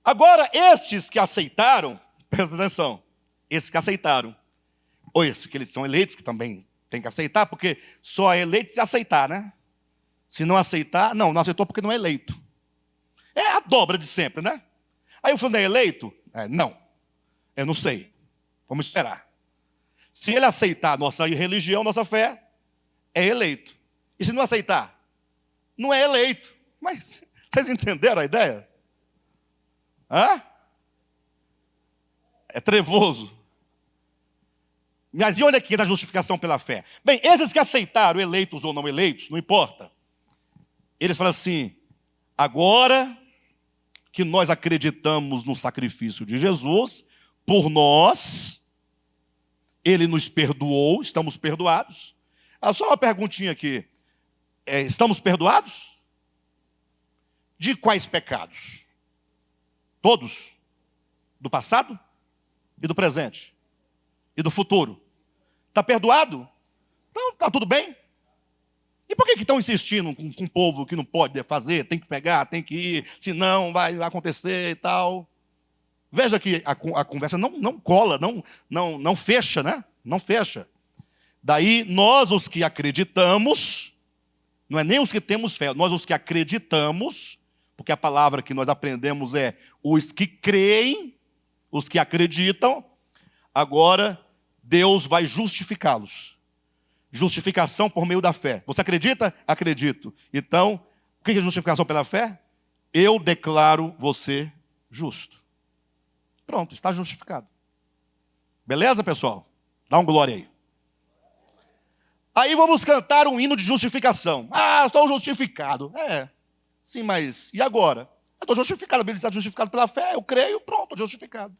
Agora, estes que aceitaram, presta atenção, esses que aceitaram, ou esses que eles são eleitos, que também tem que aceitar, porque só é eleito se aceitar, né? Se não aceitar, não aceitou porque não é eleito. É a dobra de sempre, né? Aí o fulano é eleito? Não, eu não sei. Vamos esperar. Se ele aceitar nossa religião, nossa fé, é eleito. E se não aceitar? Não é eleito. Mas vocês entenderam a ideia? Hã? É trevoso. Mas e onde é que entra a justificação pela fé? Bem, esses que aceitaram, eleitos ou não eleitos, não importa. Eles falam assim, agora que nós acreditamos no sacrifício de Jesus, por nós, Ele nos perdoou, estamos perdoados. Só uma perguntinha aqui. Estamos perdoados? De quais pecados? Todos? Do passado e do presente? E do futuro? Está perdoado? Então, está tudo bem? E por que estão insistindo com um povo que não pode fazer, tem que pegar, tem que ir, senão vai acontecer e tal? Veja que a conversa não cola, não fecha, né? Não fecha. Daí, nós os que acreditamos, não é nem os que temos fé, nós os que acreditamos, porque a palavra que nós aprendemos é os que creem, os que acreditam, agora Deus vai justificá-los. Justificação por meio da fé. Você acredita? Acredito. Então, o que é justificação pela fé? Eu declaro você justo. Pronto, está justificado. Beleza, pessoal? Dá um glória aí. Aí vamos cantar um hino de justificação. Estou justificado. Sim, mas e agora? Eu estou justificado, a Bíblia está justificado pela fé, eu creio, pronto, estou justificado.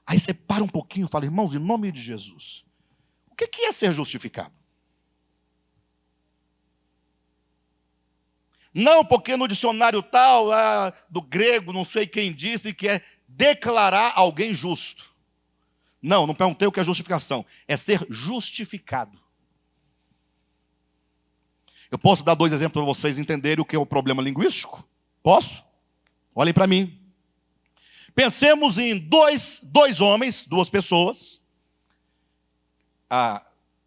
Aí você para um pouquinho e fala, irmãos, em nome de Jesus, o que é ser justificado? Não, porque no dicionário tal, do grego, não sei quem disse, que é declarar alguém justo. Não perguntei o que é justificação. É ser justificado. Eu posso dar 2 exemplos para vocês entenderem o que é o problema linguístico? Posso? Olhem para mim. Pensemos em dois homens, 2 pessoas,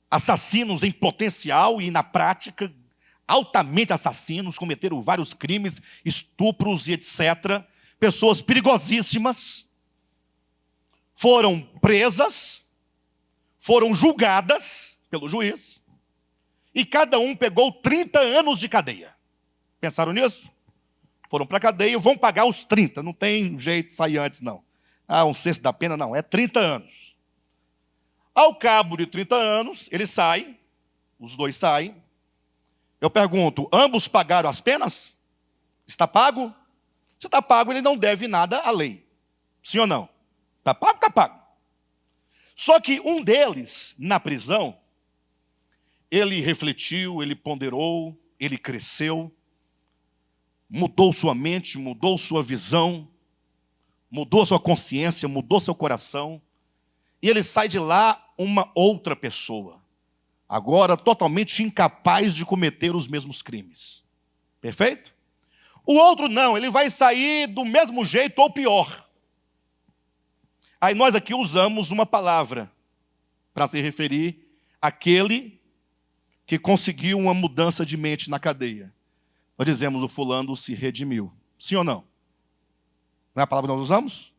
assassinos em potencial e na prática, altamente assassinos, cometeram vários crimes, estupros e etc. Pessoas perigosíssimas, foram presas, foram julgadas pelo juiz, e cada um pegou 30 anos de cadeia. Pensaram nisso? Foram para a cadeia e vão pagar os 30. Não tem jeito de sair antes, não. 1/6 da pena, não. É 30 anos. Ao cabo de 30 anos, eles saem. Os 2 saem. Eu pergunto, ambos pagaram as penas? Está pago? Se está pago, ele não deve nada à lei. Sim ou não? Está pago? Está pago. Só que um deles, na prisão, ele refletiu, ele ponderou, ele cresceu, mudou sua mente, mudou sua visão, mudou sua consciência, mudou seu coração, e ele sai de lá uma outra pessoa, agora totalmente incapaz de cometer os mesmos crimes. Perfeito? O outro não, ele vai sair do mesmo jeito ou pior. Aí nós aqui usamos uma palavra, para se referir àquele que conseguiu uma mudança de mente na cadeia. Nós dizemos: o fulano se redimiu. Sim ou não? Não é a palavra que nós usamos?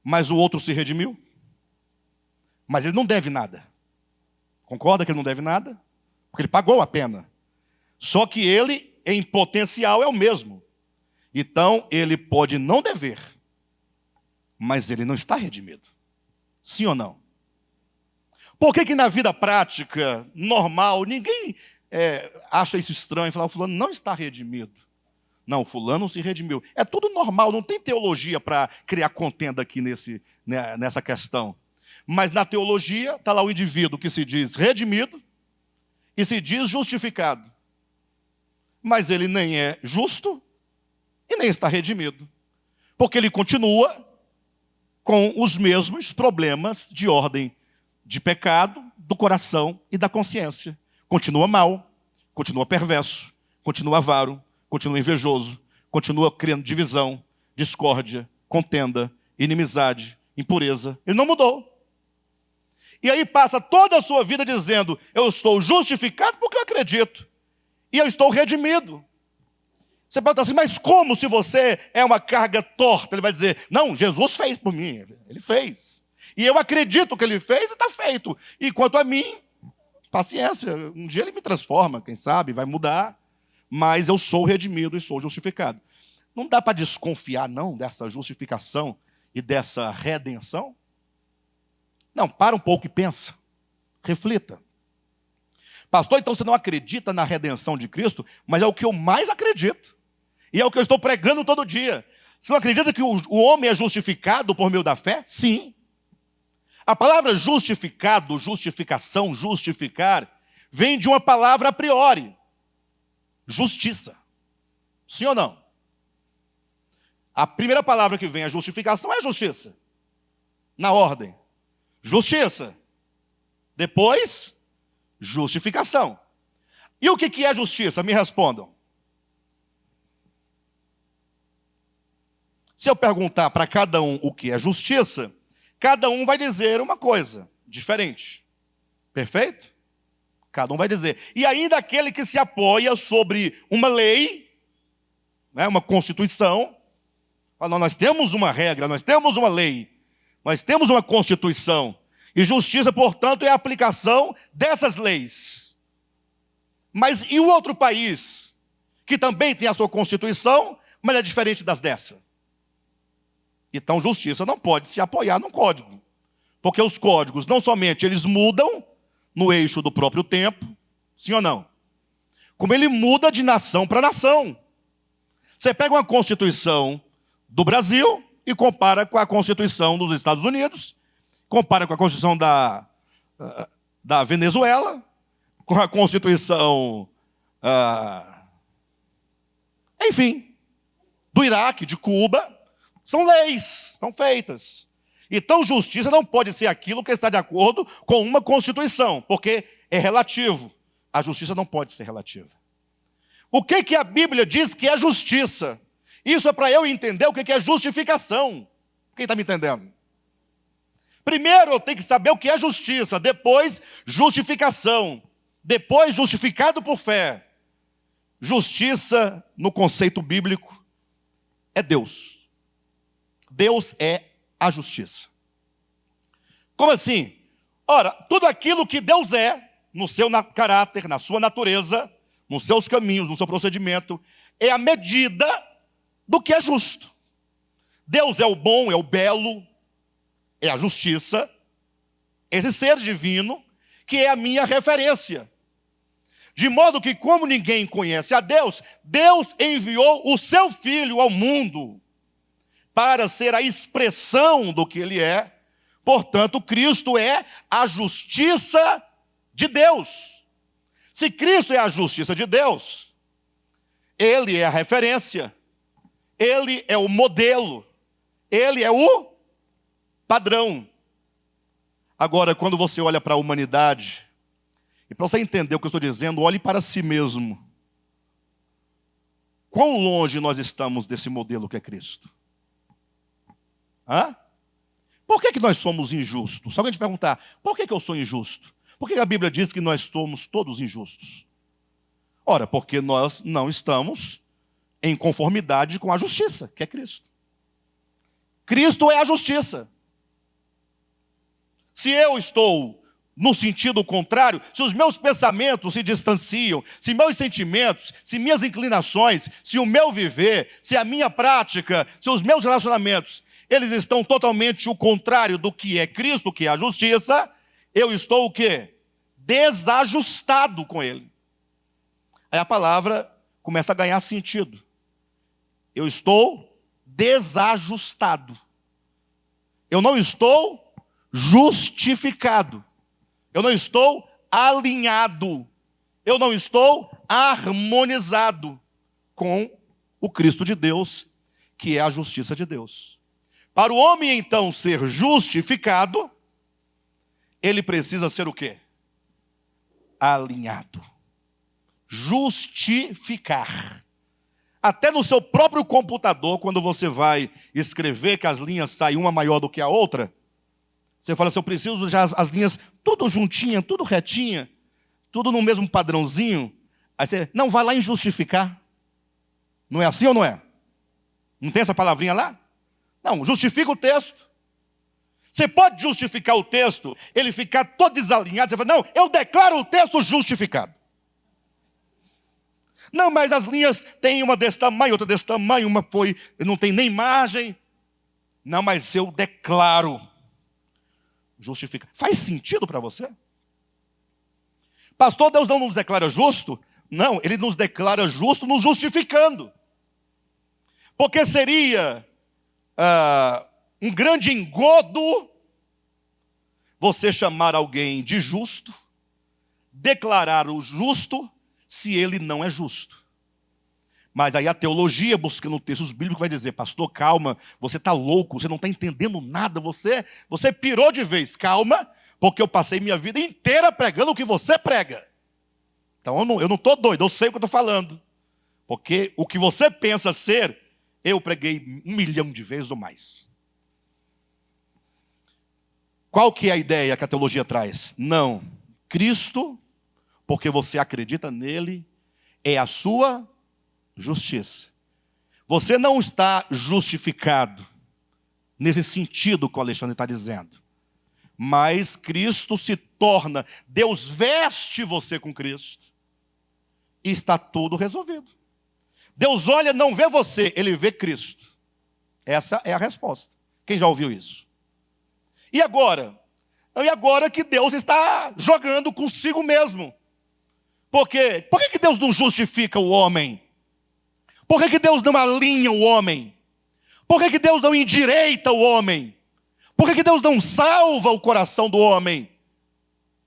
Mas o outro se redimiu? Mas ele não deve nada. Concorda que ele não deve nada? Porque ele pagou a pena. Só que ele, em potencial, é o mesmo. Então, ele pode não dever, mas ele não está redimido. Sim ou não? Por que na vida prática, normal, ninguém acha isso estranho? Falar: o fulano não está redimido. Não, o fulano se redimiu. É tudo normal, não tem teologia para criar contenda aqui nessa questão. Mas na teologia está lá o indivíduo que se diz redimido e se diz justificado. Mas ele nem é justo e nem está redimido. Porque ele continua com os mesmos problemas de ordem de pecado, do coração e da consciência. Continua mal, continua perverso, continua avaro, continua invejoso, continua criando divisão, discórdia, contenda, inimizade, impureza. Ele não mudou. E aí passa toda a sua vida dizendo: eu estou justificado porque eu acredito. E eu estou redimido. Você pergunta assim: mas como, se você é uma carga torta? Ele vai dizer: não, Jesus fez por mim. Ele fez. E eu acredito que ele fez e está feito. E quanto a mim, paciência. Um dia ele me transforma, quem sabe, vai mudar. Mas eu sou redimido e sou justificado. Não dá para desconfiar, não, dessa justificação e dessa redenção? Não, para um pouco e pensa. Reflita. Pastor, então você não acredita na redenção de Cristo? Mas é o que eu mais acredito. E é o que eu estou pregando todo dia. Você não acredita que o homem é justificado por meio da fé? Sim. A palavra justificado, justificação, justificar, vem de uma palavra a priori. Justiça. Sim ou não? A primeira palavra que vem a justificação é justiça. Na ordem. Justiça. Depois, justificação. E o que é justiça? Me respondam. Se eu perguntar para cada um o que é justiça, cada um vai dizer uma coisa diferente. Perfeito? Cada um vai dizer. E ainda aquele que se apoia sobre uma lei, né, uma constituição, fala: nós temos uma regra, nós temos uma lei, nós temos uma constituição. E justiça, portanto, é a aplicação dessas leis. Mas e o outro país, que também tem a sua constituição, mas é diferente das dessa? Então, justiça não pode se apoiar num código. Porque os códigos, não somente eles mudam no eixo do próprio tempo, sim ou não? Como ele muda de nação para nação. Você pega uma Constituição do Brasil e compara com a Constituição dos Estados Unidos, compara com a Constituição da Venezuela, com a Constituição, enfim, do Iraque, de Cuba. São leis, são feitas. Então, justiça não pode ser aquilo que está de acordo com uma Constituição, porque é relativo. A justiça não pode ser relativa. O que a Bíblia diz que é justiça? Isso é para eu entender o que é justificação. Quem está me entendendo? Primeiro eu tenho que saber o que é justiça, depois justificação, depois justificado por fé. Justiça, no conceito bíblico, é Deus. Deus é a justiça. Como assim? Ora, tudo aquilo que Deus é, no seu caráter, na sua natureza, nos seus caminhos, no seu procedimento, é a medida do que é justo. Deus é o bom, é o belo, é a justiça, esse ser divino, que é a minha referência. De modo que, como ninguém conhece a Deus, Deus enviou o seu Filho ao mundo para ser a expressão do que Ele é. Portanto, Cristo é a justiça de Deus. Se Cristo é a justiça de Deus, Ele é a referência, Ele é o modelo, Ele é o padrão. Agora, quando você olha para a humanidade, e para você entender o que eu estou dizendo, olhe para si mesmo. Quão longe nós estamos desse modelo que é Cristo? Por que nós somos injustos? Se alguém te perguntar, por que eu sou injusto? Por que a Bíblia diz que nós somos todos injustos? Ora, porque nós não estamos em conformidade com a justiça, que é Cristo. Cristo é a justiça. Se eu estou no sentido contrário, se os meus pensamentos se distanciam, se meus sentimentos, se minhas inclinações, se o meu viver, se a minha prática, se os meus relacionamentos, eles estão totalmente o contrário do que é Cristo, que é a justiça, eu estou o quê? Desajustado com ele. Aí a palavra começa a ganhar sentido. Eu estou desajustado. Eu não estou justificado. Eu não estou alinhado. Eu não estou harmonizado com o Cristo de Deus, que é a justiça de Deus. Para o homem, então, ser justificado, ele precisa ser o quê? Alinhado. Justificar. Até no seu próprio computador, quando você vai escrever que as linhas saem uma maior do que a outra, você fala assim, eu preciso deixar as linhas tudo juntinha, tudo retinha, tudo no mesmo padrãozinho. Aí você, não, vai lá em justificar. Não é assim ou não é? Não tem essa palavrinha lá? Não, justifica o texto. Você pode justificar o texto, ele ficar todo desalinhado, você fala, não, eu declaro o texto justificado. Não, mas as linhas têm uma desse tamanho, outra desse tamanho, uma foi, não tem nem margem. Não, mas eu declaro justificar. Faz sentido para você? Pastor, Deus não nos declara justo? Não, Ele nos declara justo nos justificando. Porque seria um grande engodo você chamar alguém de justo, declarar o justo, se ele não é justo. Mas aí a teologia, buscando textos bíblicos, vai dizer, pastor, calma, você está louco, você não está entendendo nada, você pirou de vez. Calma, porque eu passei minha vida inteira pregando o que você prega. Então eu não estou doido, eu sei o que eu estou falando. Porque o que você pensa ser, eu preguei 1 milhão de vezes ou mais. Qual que é a ideia que a teologia traz? Não, Cristo, porque você acredita nele, é a sua justiça. Você não está justificado nesse sentido que o Alexandre está dizendo. Mas Cristo se torna, Deus veste você com Cristo e está tudo resolvido. Deus olha, não vê você, Ele vê Cristo. Essa é a resposta. Quem já ouviu isso? E agora? E agora que Deus está jogando consigo mesmo. Por quê? Por que Deus não justifica o homem? Por que Deus não alinha o homem? Por que Deus não endireita o homem? Por que Deus não salva o coração do homem?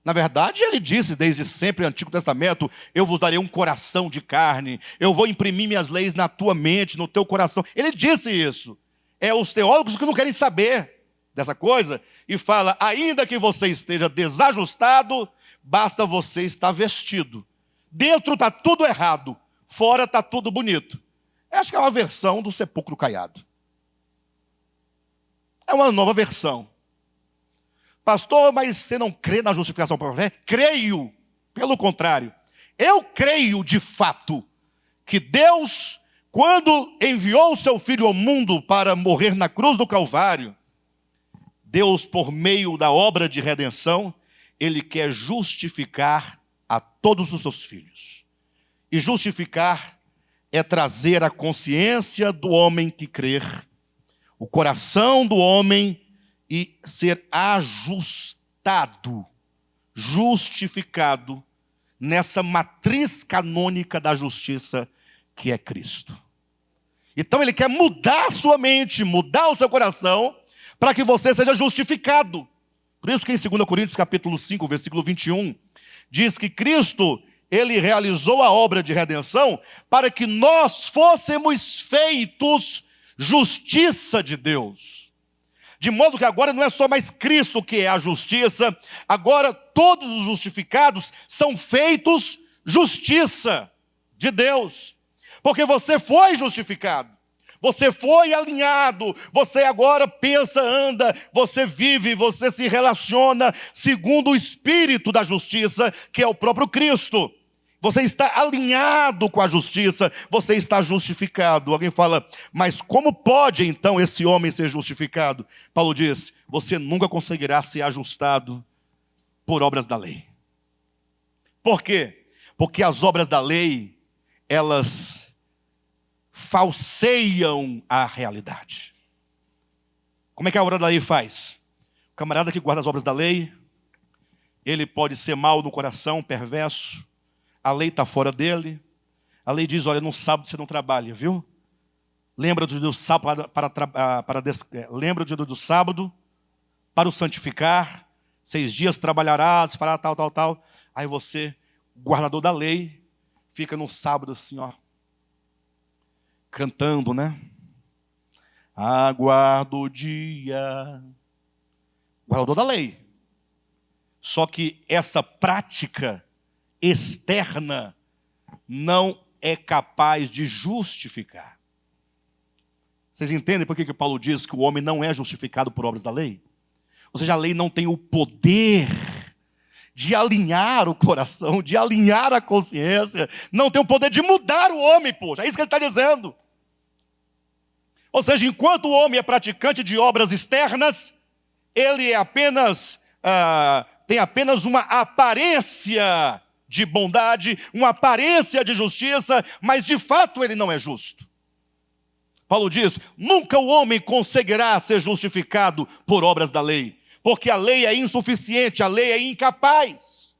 Na verdade, Ele disse desde sempre no Antigo Testamento, eu vos darei um coração de carne, eu vou imprimir minhas leis na tua mente, no teu coração. Ele disse isso. É os teólogos que não querem saber dessa coisa e fala, ainda que você esteja desajustado, basta você estar vestido. Dentro está tudo errado, fora está tudo bonito. Acho que é uma versão do sepulcro caiado. É uma nova versão. Pastor, mas você não crê na justificação por fé? Creio. Pelo contrário, eu creio de fato que Deus, quando enviou o seu Filho ao mundo para morrer na cruz do Calvário, Deus, por meio da obra de redenção, Ele quer justificar a todos os seus filhos. E justificar é trazer a consciência do homem que crer, o coração do homem e ser ajustado, justificado nessa matriz canônica da justiça que é Cristo. Então Ele quer mudar a sua mente, mudar o seu coração, para que você seja justificado. Por isso que em 2 Coríntios capítulo 5, versículo 21, diz que Cristo, Ele realizou a obra de redenção para que nós fôssemos feitos justiça de Deus. De modo que agora não é só mais Cristo que é a justiça, agora todos os justificados são feitos justiça de Deus. Porque você foi justificado. Você foi alinhado, você agora pensa, anda, você vive, você se relaciona segundo o Espírito da justiça, que é o próprio Cristo. Você está alinhado com a justiça, você está justificado. Alguém fala, mas como pode então esse homem ser justificado? Paulo diz, você nunca conseguirá ser ajustado por obras da lei. Por quê? Porque as obras da lei, elas falseiam a realidade. Como é que a obra da lei faz? O camarada que guarda as obras da lei, ele pode ser mau no coração, perverso, a lei está fora dele, a lei diz, olha, no sábado você não trabalha, viu? Lembra do dia do sábado lembra do dia do sábado para o santificar, 6 dias trabalharás, fará tal, tal, tal. Aí você, guardador da lei, fica no sábado assim, ó, cantando, né? Aguardo o dia. Guardador da lei. Só que essa prática externa não é capaz de justificar. Vocês entendem por que Paulo diz que o homem não é justificado por obras da lei? Ou seja, a lei não tem o poder de alinhar o coração, de alinhar a consciência, não tem o poder de mudar o homem, poxa, é isso que ele está dizendo. Ou seja, enquanto o homem é praticante de obras externas, ele é tem apenas uma aparência de bondade, uma aparência de justiça, mas de fato ele não é justo. Paulo diz, nunca o homem conseguirá ser justificado por obras da lei, porque a lei é insuficiente, a lei é incapaz.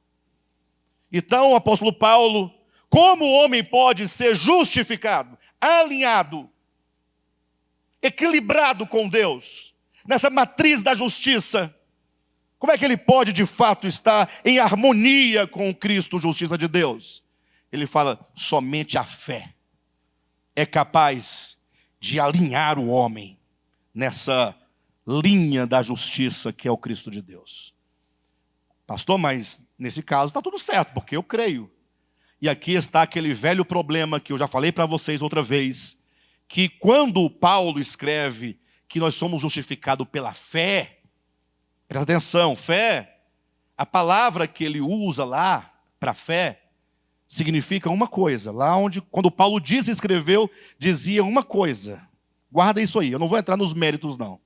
Então o apóstolo Paulo, como o homem pode ser justificado, alinhado, equilibrado com Deus, nessa matriz da justiça, como é que ele pode de fato estar em harmonia com o Cristo, justiça de Deus? Ele fala, somente a fé é capaz de alinhar o homem nessa linha da justiça que é o Cristo de Deus. Pastor, mas nesse caso está tudo certo, porque eu creio. E aqui está aquele velho problema que eu já falei para vocês outra vez, que quando Paulo escreve que nós somos justificados pela fé, presta atenção, fé, a palavra que ele usa lá para fé, significa uma coisa. Lá onde, quando Paulo disse e escreveu, dizia uma coisa. Guarda isso aí, eu não vou entrar nos méritos não,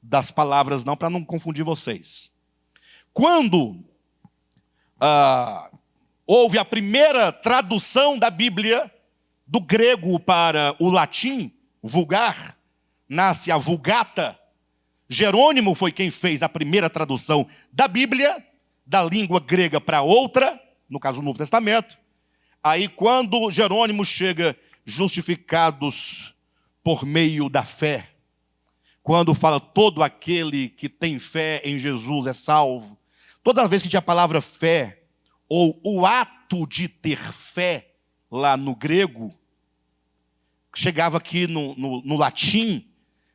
das palavras não, para não confundir vocês. Quando houve a primeira tradução da Bíblia, do grego para o latim, vulgar, nasce a Vulgata. Jerônimo foi quem fez a primeira tradução da Bíblia, da língua grega para outra, no caso do Novo Testamento. Aí quando Jerônimo chega, justificados por meio da fé, quando fala todo aquele que tem fé em Jesus é salvo, toda vez que tinha a palavra fé, ou o ato de ter fé, lá no grego, chegava aqui no latim,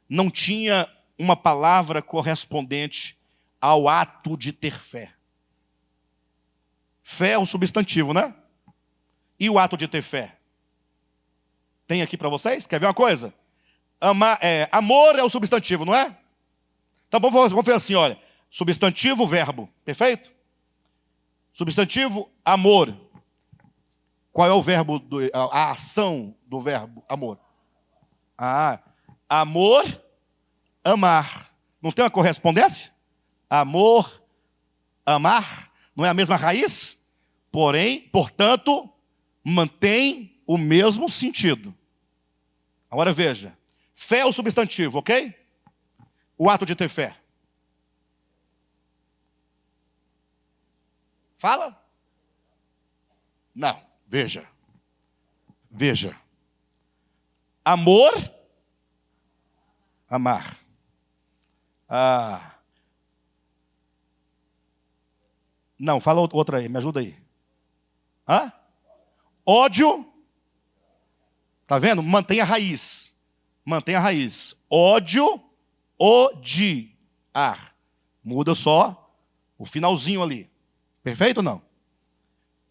não tinha uma palavra correspondente ao ato de ter fé. Fé é um substantivo, né? E o ato de ter fé? Tem aqui para vocês? Quer ver uma coisa? Amor é o substantivo, não é? Então vamos ver assim, olha. Substantivo, verbo. Perfeito? Substantivo, amor. Qual é o verbo, a ação do verbo amor? Amor, amar. Não tem uma correspondência? Amor, amar. Não é a mesma raiz? Porém, portanto, mantém o mesmo sentido. Agora veja. Fé é o substantivo, ok? O ato de ter fé. Fala? Não, veja. Veja. Amor, amar. Não, fala outra aí, me ajuda aí. Ódio. Tá vendo? Mantém a raiz. Mantém a raiz. Ódio, odiar. Muda só o finalzinho ali. Perfeito ou não?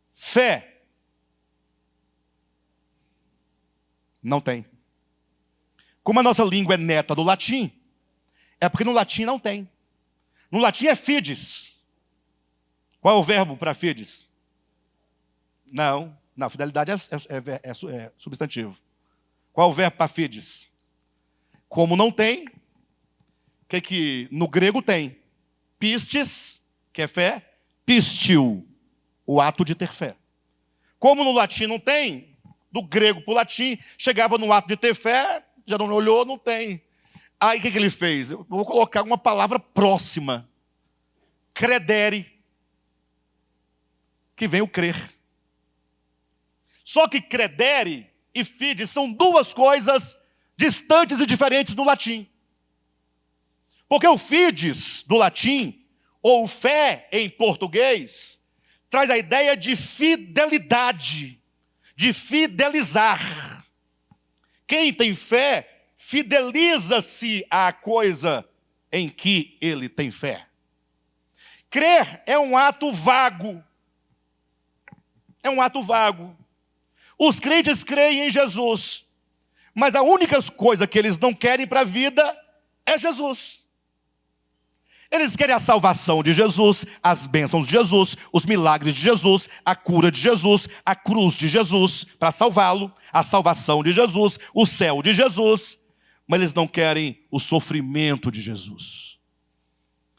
Fé. Não tem. Como a nossa língua é neta do latim, é porque no latim não tem. No latim é fides. Qual é o verbo para fides? Não, fidelidade é substantivo. Qual é o verbo para fides? Como não tem, o que no grego tem? Pistes, que é fé, pistil, o ato de ter fé. Como no latim não tem, do grego para o latim, chegava no ato de ter fé, já não olhou, não tem. Aí o que ele fez? Eu vou colocar uma palavra próxima. Credere, que vem o crer. Só que credere e fides são duas coisas distantes e diferentes do latim. Porque o fides, do latim, ou fé em português, traz a ideia de fidelidade, de fidelizar. Quem tem fé, fideliza-se à coisa em que ele tem fé. Crer é um ato vago. É um ato vago. Os crentes creem em Jesus, mas a única coisa que eles não querem para a vida é Jesus. Eles querem a salvação de Jesus, as bênçãos de Jesus, os milagres de Jesus, a cura de Jesus, a cruz de Jesus para salvá-lo, a salvação de Jesus, o céu de Jesus, mas eles não querem o sofrimento de Jesus.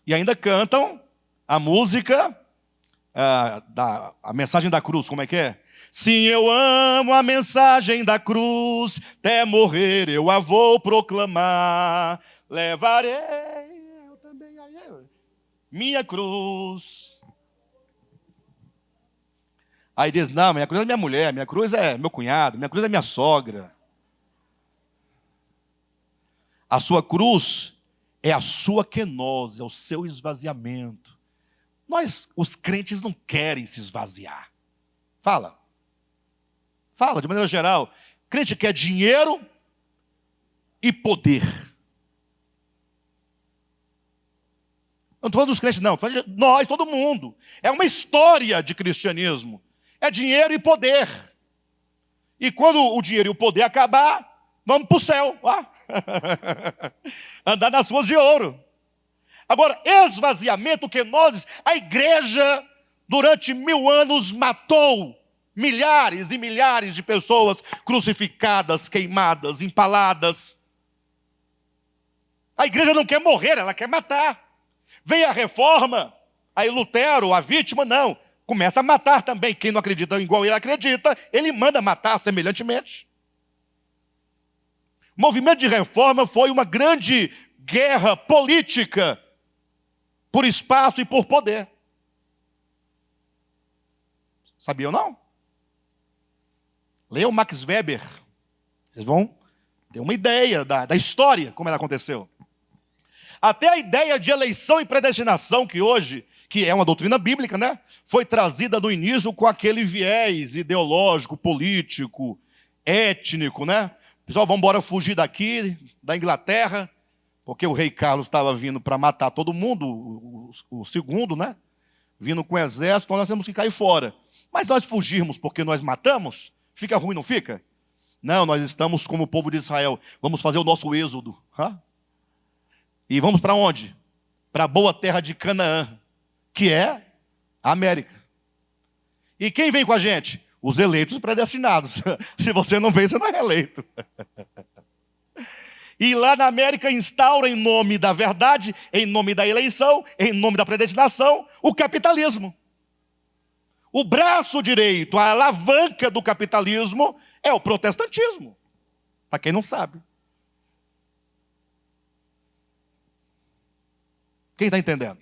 E ainda cantam a música, a mensagem da cruz, como é que é? Sim, eu amo a mensagem da cruz, até morrer eu a vou proclamar, levarei eu também a minha cruz. Aí diz, não, minha cruz é minha mulher, minha cruz é meu cunhado, minha cruz é minha sogra. A sua cruz é a sua quenose, é o seu esvaziamento. Os crentes não querem se esvaziar. Fala de maneira geral. Crente quer dinheiro e poder. Eu não estou falando dos crentes, não. Estou falando de nós, todo mundo. É uma história de cristianismo. É dinheiro e poder. E quando o dinheiro e o poder acabar, vamos para o céu. Andar nas ruas de ouro. Agora, esvaziamento, quenoses, a igreja, durante 1000 anos, matou milhares e milhares de pessoas crucificadas, queimadas, empaladas. A igreja não quer morrer, ela quer matar. Vem a reforma, aí Lutero, a vítima, não. Começa a matar também. Quem não acredita igual ele acredita, ele manda matar semelhantemente. O movimento de reforma foi uma grande guerra política por espaço e por poder. Sabiam não? Leiam Max Weber. Vocês vão ter uma ideia da história, como ela aconteceu. Até a ideia de eleição e predestinação, que hoje, que é uma doutrina bíblica, né? Foi trazida no início com aquele viés ideológico, político, étnico, né? Pessoal, vamos embora fugir daqui, da Inglaterra, porque o rei Carlos estava vindo para matar todo mundo, o segundo, né? Vindo com o exército, nós temos que cair fora. Mas nós fugirmos porque nós matamos, fica ruim, não fica? Não, nós estamos como o povo de Israel, vamos fazer o nosso êxodo. E vamos para onde? Para a boa terra de Canaã, que é a América. E quem vem com a gente? Os eleitos predestinados. Se você não vem, você não é eleito. E lá na América instaura em nome da verdade, em nome da eleição, em nome da predestinação, o capitalismo. O braço direito, a alavanca do capitalismo é o protestantismo. Para quem não sabe. Quem está entendendo?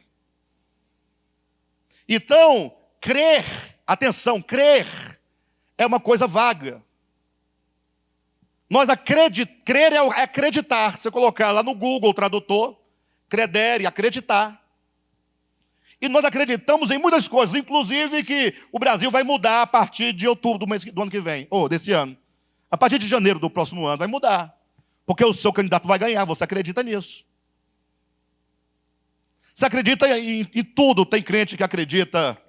Então, crer, atenção, crer é uma coisa vaga. Crer é acreditar. Você colocar lá no Google, tradutor, credere, acreditar. E nós acreditamos em muitas coisas, inclusive que o Brasil vai mudar a partir de outubro do ano que vem, ou desse ano. A partir de janeiro do próximo ano vai mudar. Porque o seu candidato vai ganhar, você acredita nisso. Você acredita em tudo, tem crente que acredita.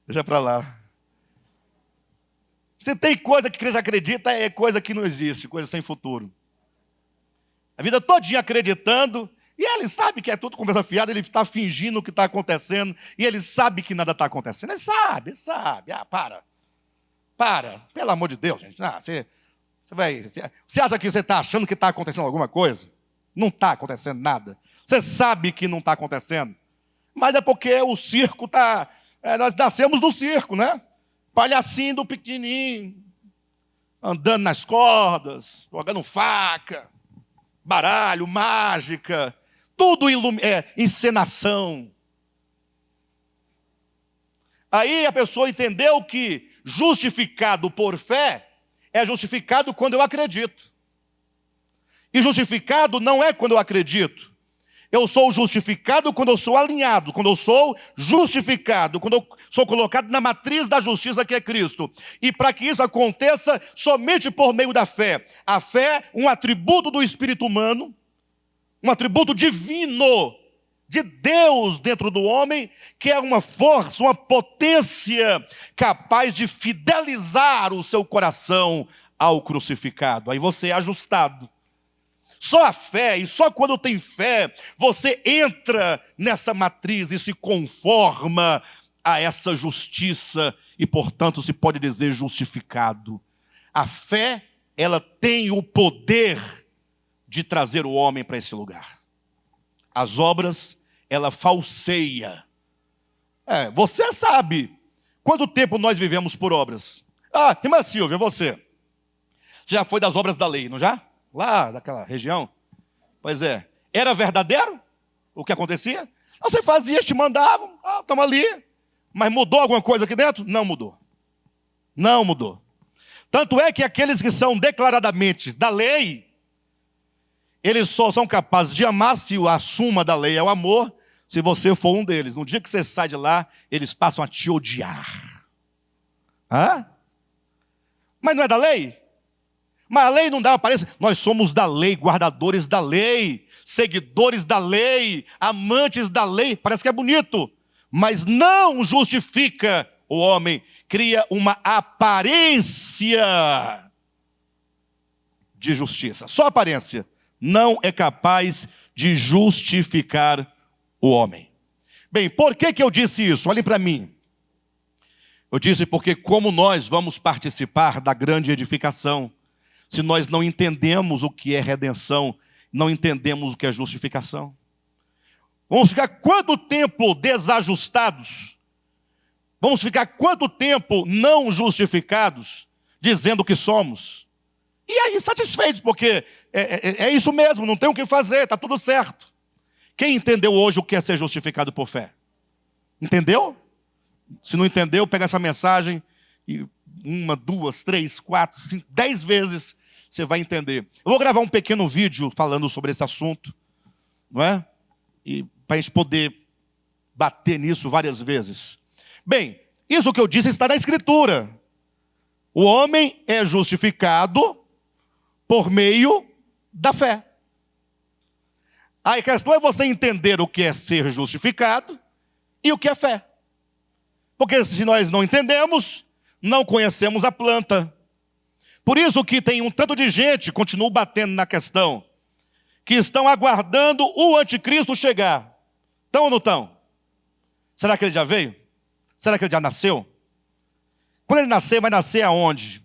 Deixa para lá. Se tem coisa que a igreja acredita, é coisa que não existe, coisa sem futuro. A vida todinha acreditando, e ele sabe que é tudo conversa fiada, ele está fingindo o que está acontecendo, e ele sabe que nada está acontecendo. Ele sabe. Ah, para, pelo amor de Deus, gente. Ah, você acha que você está achando que está acontecendo alguma coisa? Não está acontecendo nada. Você sabe que não está acontecendo. Mas é porque o circo está... nós nascemos no circo, né? Palhacinho do pequenininho, andando nas cordas, jogando faca, baralho, mágica, tudo encenação. Aí a pessoa entendeu que justificado por fé é justificado quando eu acredito. E justificado não é quando eu acredito. Eu sou justificado quando eu sou alinhado, quando eu sou justificado, quando eu sou colocado na matriz da justiça que é Cristo. E para que isso aconteça somente por meio da fé. A fé, um atributo do espírito humano, um atributo divino, de Deus dentro do homem, que é uma força, uma potência capaz de fidelizar o seu coração ao crucificado. Aí você é ajustado. Só a fé, e só quando tem fé, você entra nessa matriz e se conforma a essa justiça e, portanto, se pode dizer justificado. A fé, ela tem o poder de trazer o homem para esse lugar. As obras, ela falseia. Você sabe quanto tempo nós vivemos por obras. Ah, irmã Silvia, você já foi das obras da lei, não já? Lá daquela região. Pois é. Era verdadeiro o que acontecia? Você fazia, te mandavam, estamos ali. Mas mudou alguma coisa aqui dentro? Não mudou. Não mudou. Tanto é que aqueles que são declaradamente da lei, eles só são capazes de amar se a suma da lei é o amor, se você for um deles. No dia que você sai de lá, eles passam a te odiar. Mas não é da lei? Mas a lei não dá aparência. Nós somos da lei, guardadores da lei, seguidores da lei, amantes da lei. Parece que é bonito, mas não justifica o homem. Cria uma aparência de justiça. Só aparência. Não é capaz de justificar o homem. Bem, por que eu disse isso? Olhem para mim. Eu disse porque como nós vamos participar da grande edificação, se nós não entendemos o que é redenção, não entendemos o que é justificação. Vamos ficar quanto tempo desajustados? Vamos ficar quanto tempo não justificados, dizendo que somos? E aí satisfeitos, porque é isso mesmo, não tem o que fazer, está tudo certo. Quem entendeu hoje o que é ser justificado por fé? Entendeu? Se não entendeu, pega essa mensagem e 1, 2, 3, 4, 5, 10 vezes você vai entender. Eu vou gravar um pequeno vídeo falando sobre esse assunto, não é? E para a gente poder bater nisso várias vezes. Bem, isso que eu disse está na Escritura. O homem é justificado por meio da fé. A questão é você entender o que é ser justificado e o que é fé. Porque se nós não entendemos, não conhecemos a planta. Por isso que tem um tanto de gente, continuo batendo na questão, que estão aguardando o anticristo chegar. Estão ou não estão? Será que ele já veio? Será que ele já nasceu? Quando ele nascer, vai nascer aonde?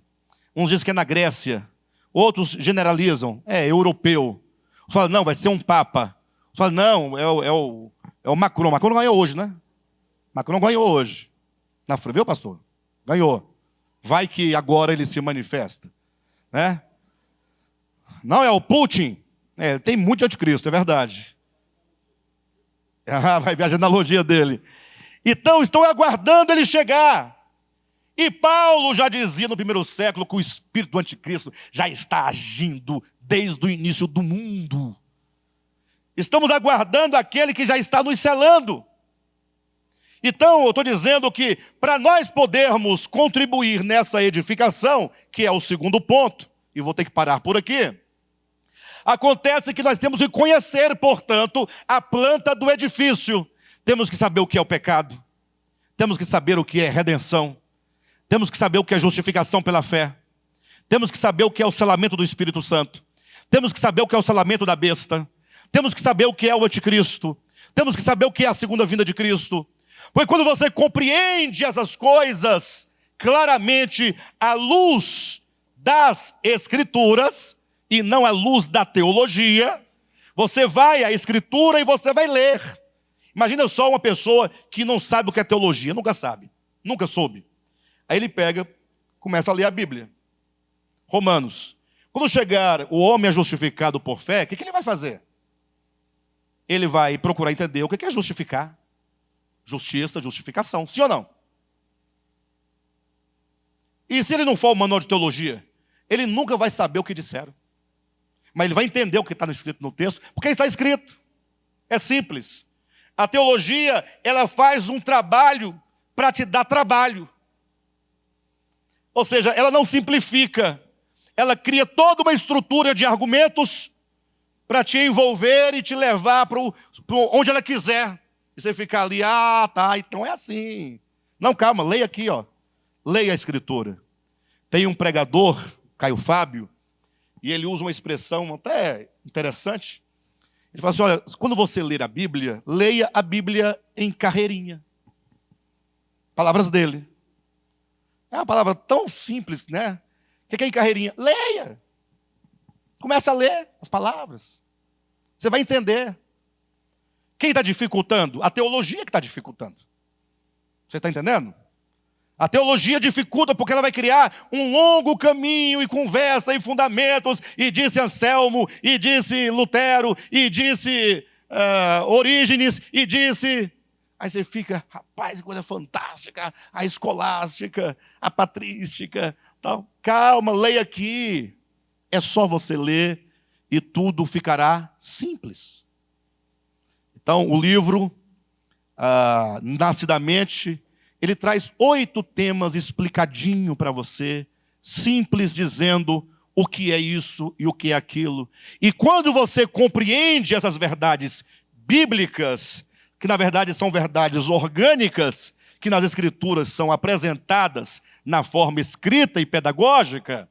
Uns dizem que é na Grécia, outros generalizam, é europeu. Uns falam, não, vai ser um papa. Uns falam, não, é o Macron. Macron ganhou hoje, né? Macron ganhou hoje. Na França, viu, pastor? Ganhou. Vai que agora ele se manifesta, né? Não é o Putin? Tem muito anticristo, é verdade. Vai ver a genealogia dele. Então, estão aguardando ele chegar. E Paulo já dizia no primeiro século que o espírito do anticristo já está agindo desde o início do mundo. Estamos aguardando aquele que já está nos selando. Então, eu estou dizendo que para nós podermos contribuir nessa edificação, que é o segundo ponto, e vou ter que parar por aqui, acontece que nós temos que conhecer, portanto, a planta do edifício. Temos que saber o que é o pecado, temos que saber o que é redenção. Temos que saber o que é justificação pela fé. Temos que saber o que é o selamento do Espírito Santo. Temos que saber o que é o selamento da besta. Temos que saber o que é o anticristo. Temos que saber o que é a segunda vinda de Cristo. Porque quando você compreende essas coisas claramente à luz das Escrituras, e não à luz da teologia, você vai à Escritura e você vai ler. Imagina só uma pessoa que não sabe o que é teologia, nunca sabe, nunca soube. Aí ele pega, começa a ler a Bíblia. Romanos. Quando chegar o homem é justificado por fé, o que ele vai fazer? Ele vai procurar entender o que é justificar. Justiça, justificação, sim ou não? E se ele não for o manual de teologia, ele nunca vai saber o que disseram. Mas ele vai entender o que está escrito no texto, porque está escrito. É simples. A teologia, ela faz um trabalho para te dar trabalho. Ou seja, ela não simplifica. Ela cria toda uma estrutura de argumentos para te envolver e te levar para onde ela quiser. E você ficar ali, tá, então é assim. Não, calma, leia aqui, ó. Leia a Escritura. Tem um pregador, Caio Fábio, e ele usa uma expressão até interessante. Ele fala assim, olha, quando você ler a Bíblia, leia a Bíblia em carreirinha. Palavras dele. É uma palavra tão simples, né? O que é em carreirinha? Leia. Começa a ler as palavras. Você vai entender. Quem está dificultando? A teologia que está dificultando. Você está entendendo? A teologia dificulta porque ela vai criar um longo caminho e conversa e fundamentos, e disse Anselmo, e disse Lutero, e disse Orígenes, e disse... Aí você fica, rapaz, que coisa fantástica, a escolástica, a patrística, tal. Calma, leia aqui. É só você ler e tudo ficará simples. Então, o livro, Nascidamente, ele traz 8 temas explicadinho para você, simples, dizendo o que é isso e o que é aquilo. E quando você compreende essas verdades bíblicas, que na verdade são verdades orgânicas, que nas Escrituras são apresentadas na forma escrita e pedagógica,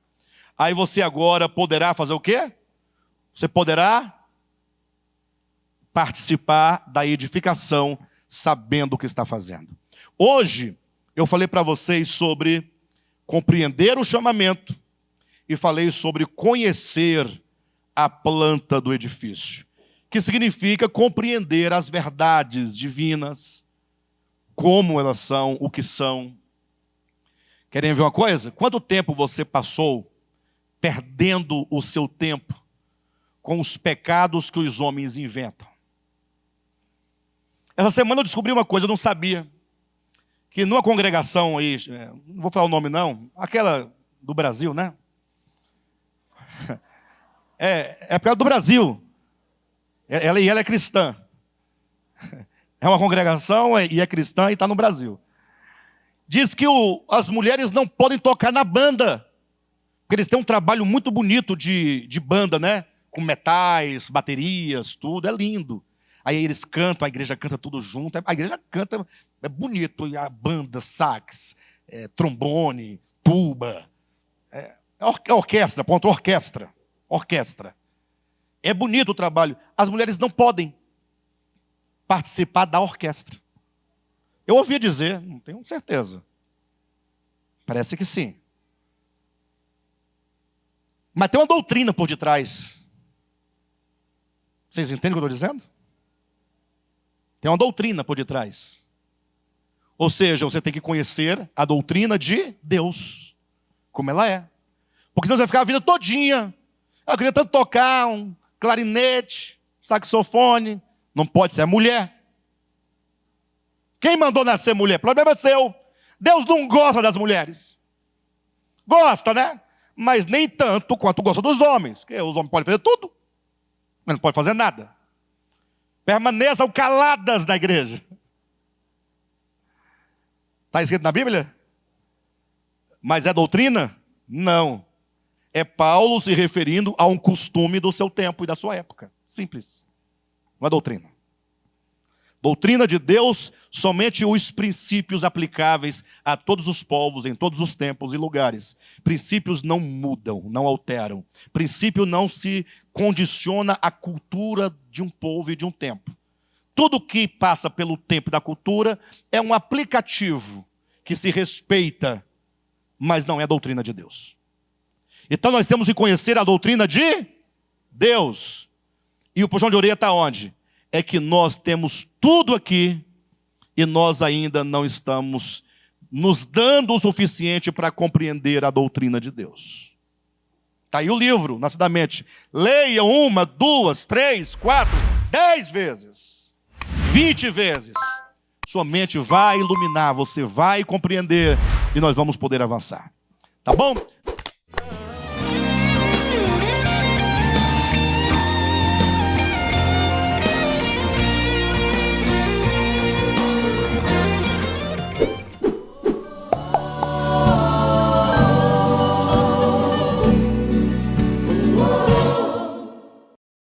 aí você agora poderá fazer o quê? Você poderá participar da edificação sabendo o que está fazendo. Hoje, eu falei para vocês sobre compreender o chamamento e falei sobre conhecer a planta do edifício, que significa compreender as verdades divinas, como elas são, o que são. Querem ver uma coisa? Quanto tempo você passou perdendo o seu tempo com os pecados que os homens inventam? Essa semana eu descobri uma coisa, eu não sabia. Que numa congregação aí, não vou falar o nome não, aquela do Brasil, né? É por causa do Brasil. Ela é cristã. É uma congregação e é cristã e está no Brasil. Diz que as mulheres não podem tocar na banda. Porque eles têm um trabalho muito bonito de banda, né? Com metais, baterias, tudo. É lindo. Aí eles cantam, a igreja canta tudo junto. A igreja canta, é bonito. E a banda, sax, trombone, tuba. Orquestra, ponto, orquestra. Orquestra. É bonito o trabalho. As mulheres não podem participar da orquestra. Eu ouvi dizer, não tenho certeza. Parece que sim. Mas tem uma doutrina por detrás. Vocês entendem o que eu estou dizendo? Tem uma doutrina por detrás. Ou seja, você tem que conhecer a doutrina de Deus, como ela é. Porque senão você vai ficar a vida todinha. Eu queria tanto tocar um clarinete, saxofone. Não pode ser mulher. Quem mandou nascer mulher? O problema é seu. Deus não gosta das mulheres. Gosta, né? Mas nem tanto quanto gosta dos homens. Porque os homens podem fazer tudo, mas não podem fazer nada. Permaneçam caladas na igreja. Está escrito na Bíblia? Mas é doutrina? Não. É Paulo se referindo a um costume do seu tempo e da sua época. Simples. Não é doutrina. Doutrina de Deus, somente os princípios aplicáveis a todos os povos, em todos os tempos e lugares. Princípios não mudam, não alteram. Princípio não se condiciona à cultura de um povo e de um tempo. Tudo que passa pelo tempo da cultura é um aplicativo que se respeita, mas não é doutrina de Deus. Então nós temos que conhecer a doutrina de Deus. E o puxão de orelha está onde? É que nós temos tudo aqui e nós ainda não estamos nos dando o suficiente para compreender a doutrina de Deus. Está aí o livro, na mente. Leia 1, 2, 3, 4, 10 vezes, 20 vezes. Sua mente vai iluminar, você vai compreender e nós vamos poder avançar. Tá bom?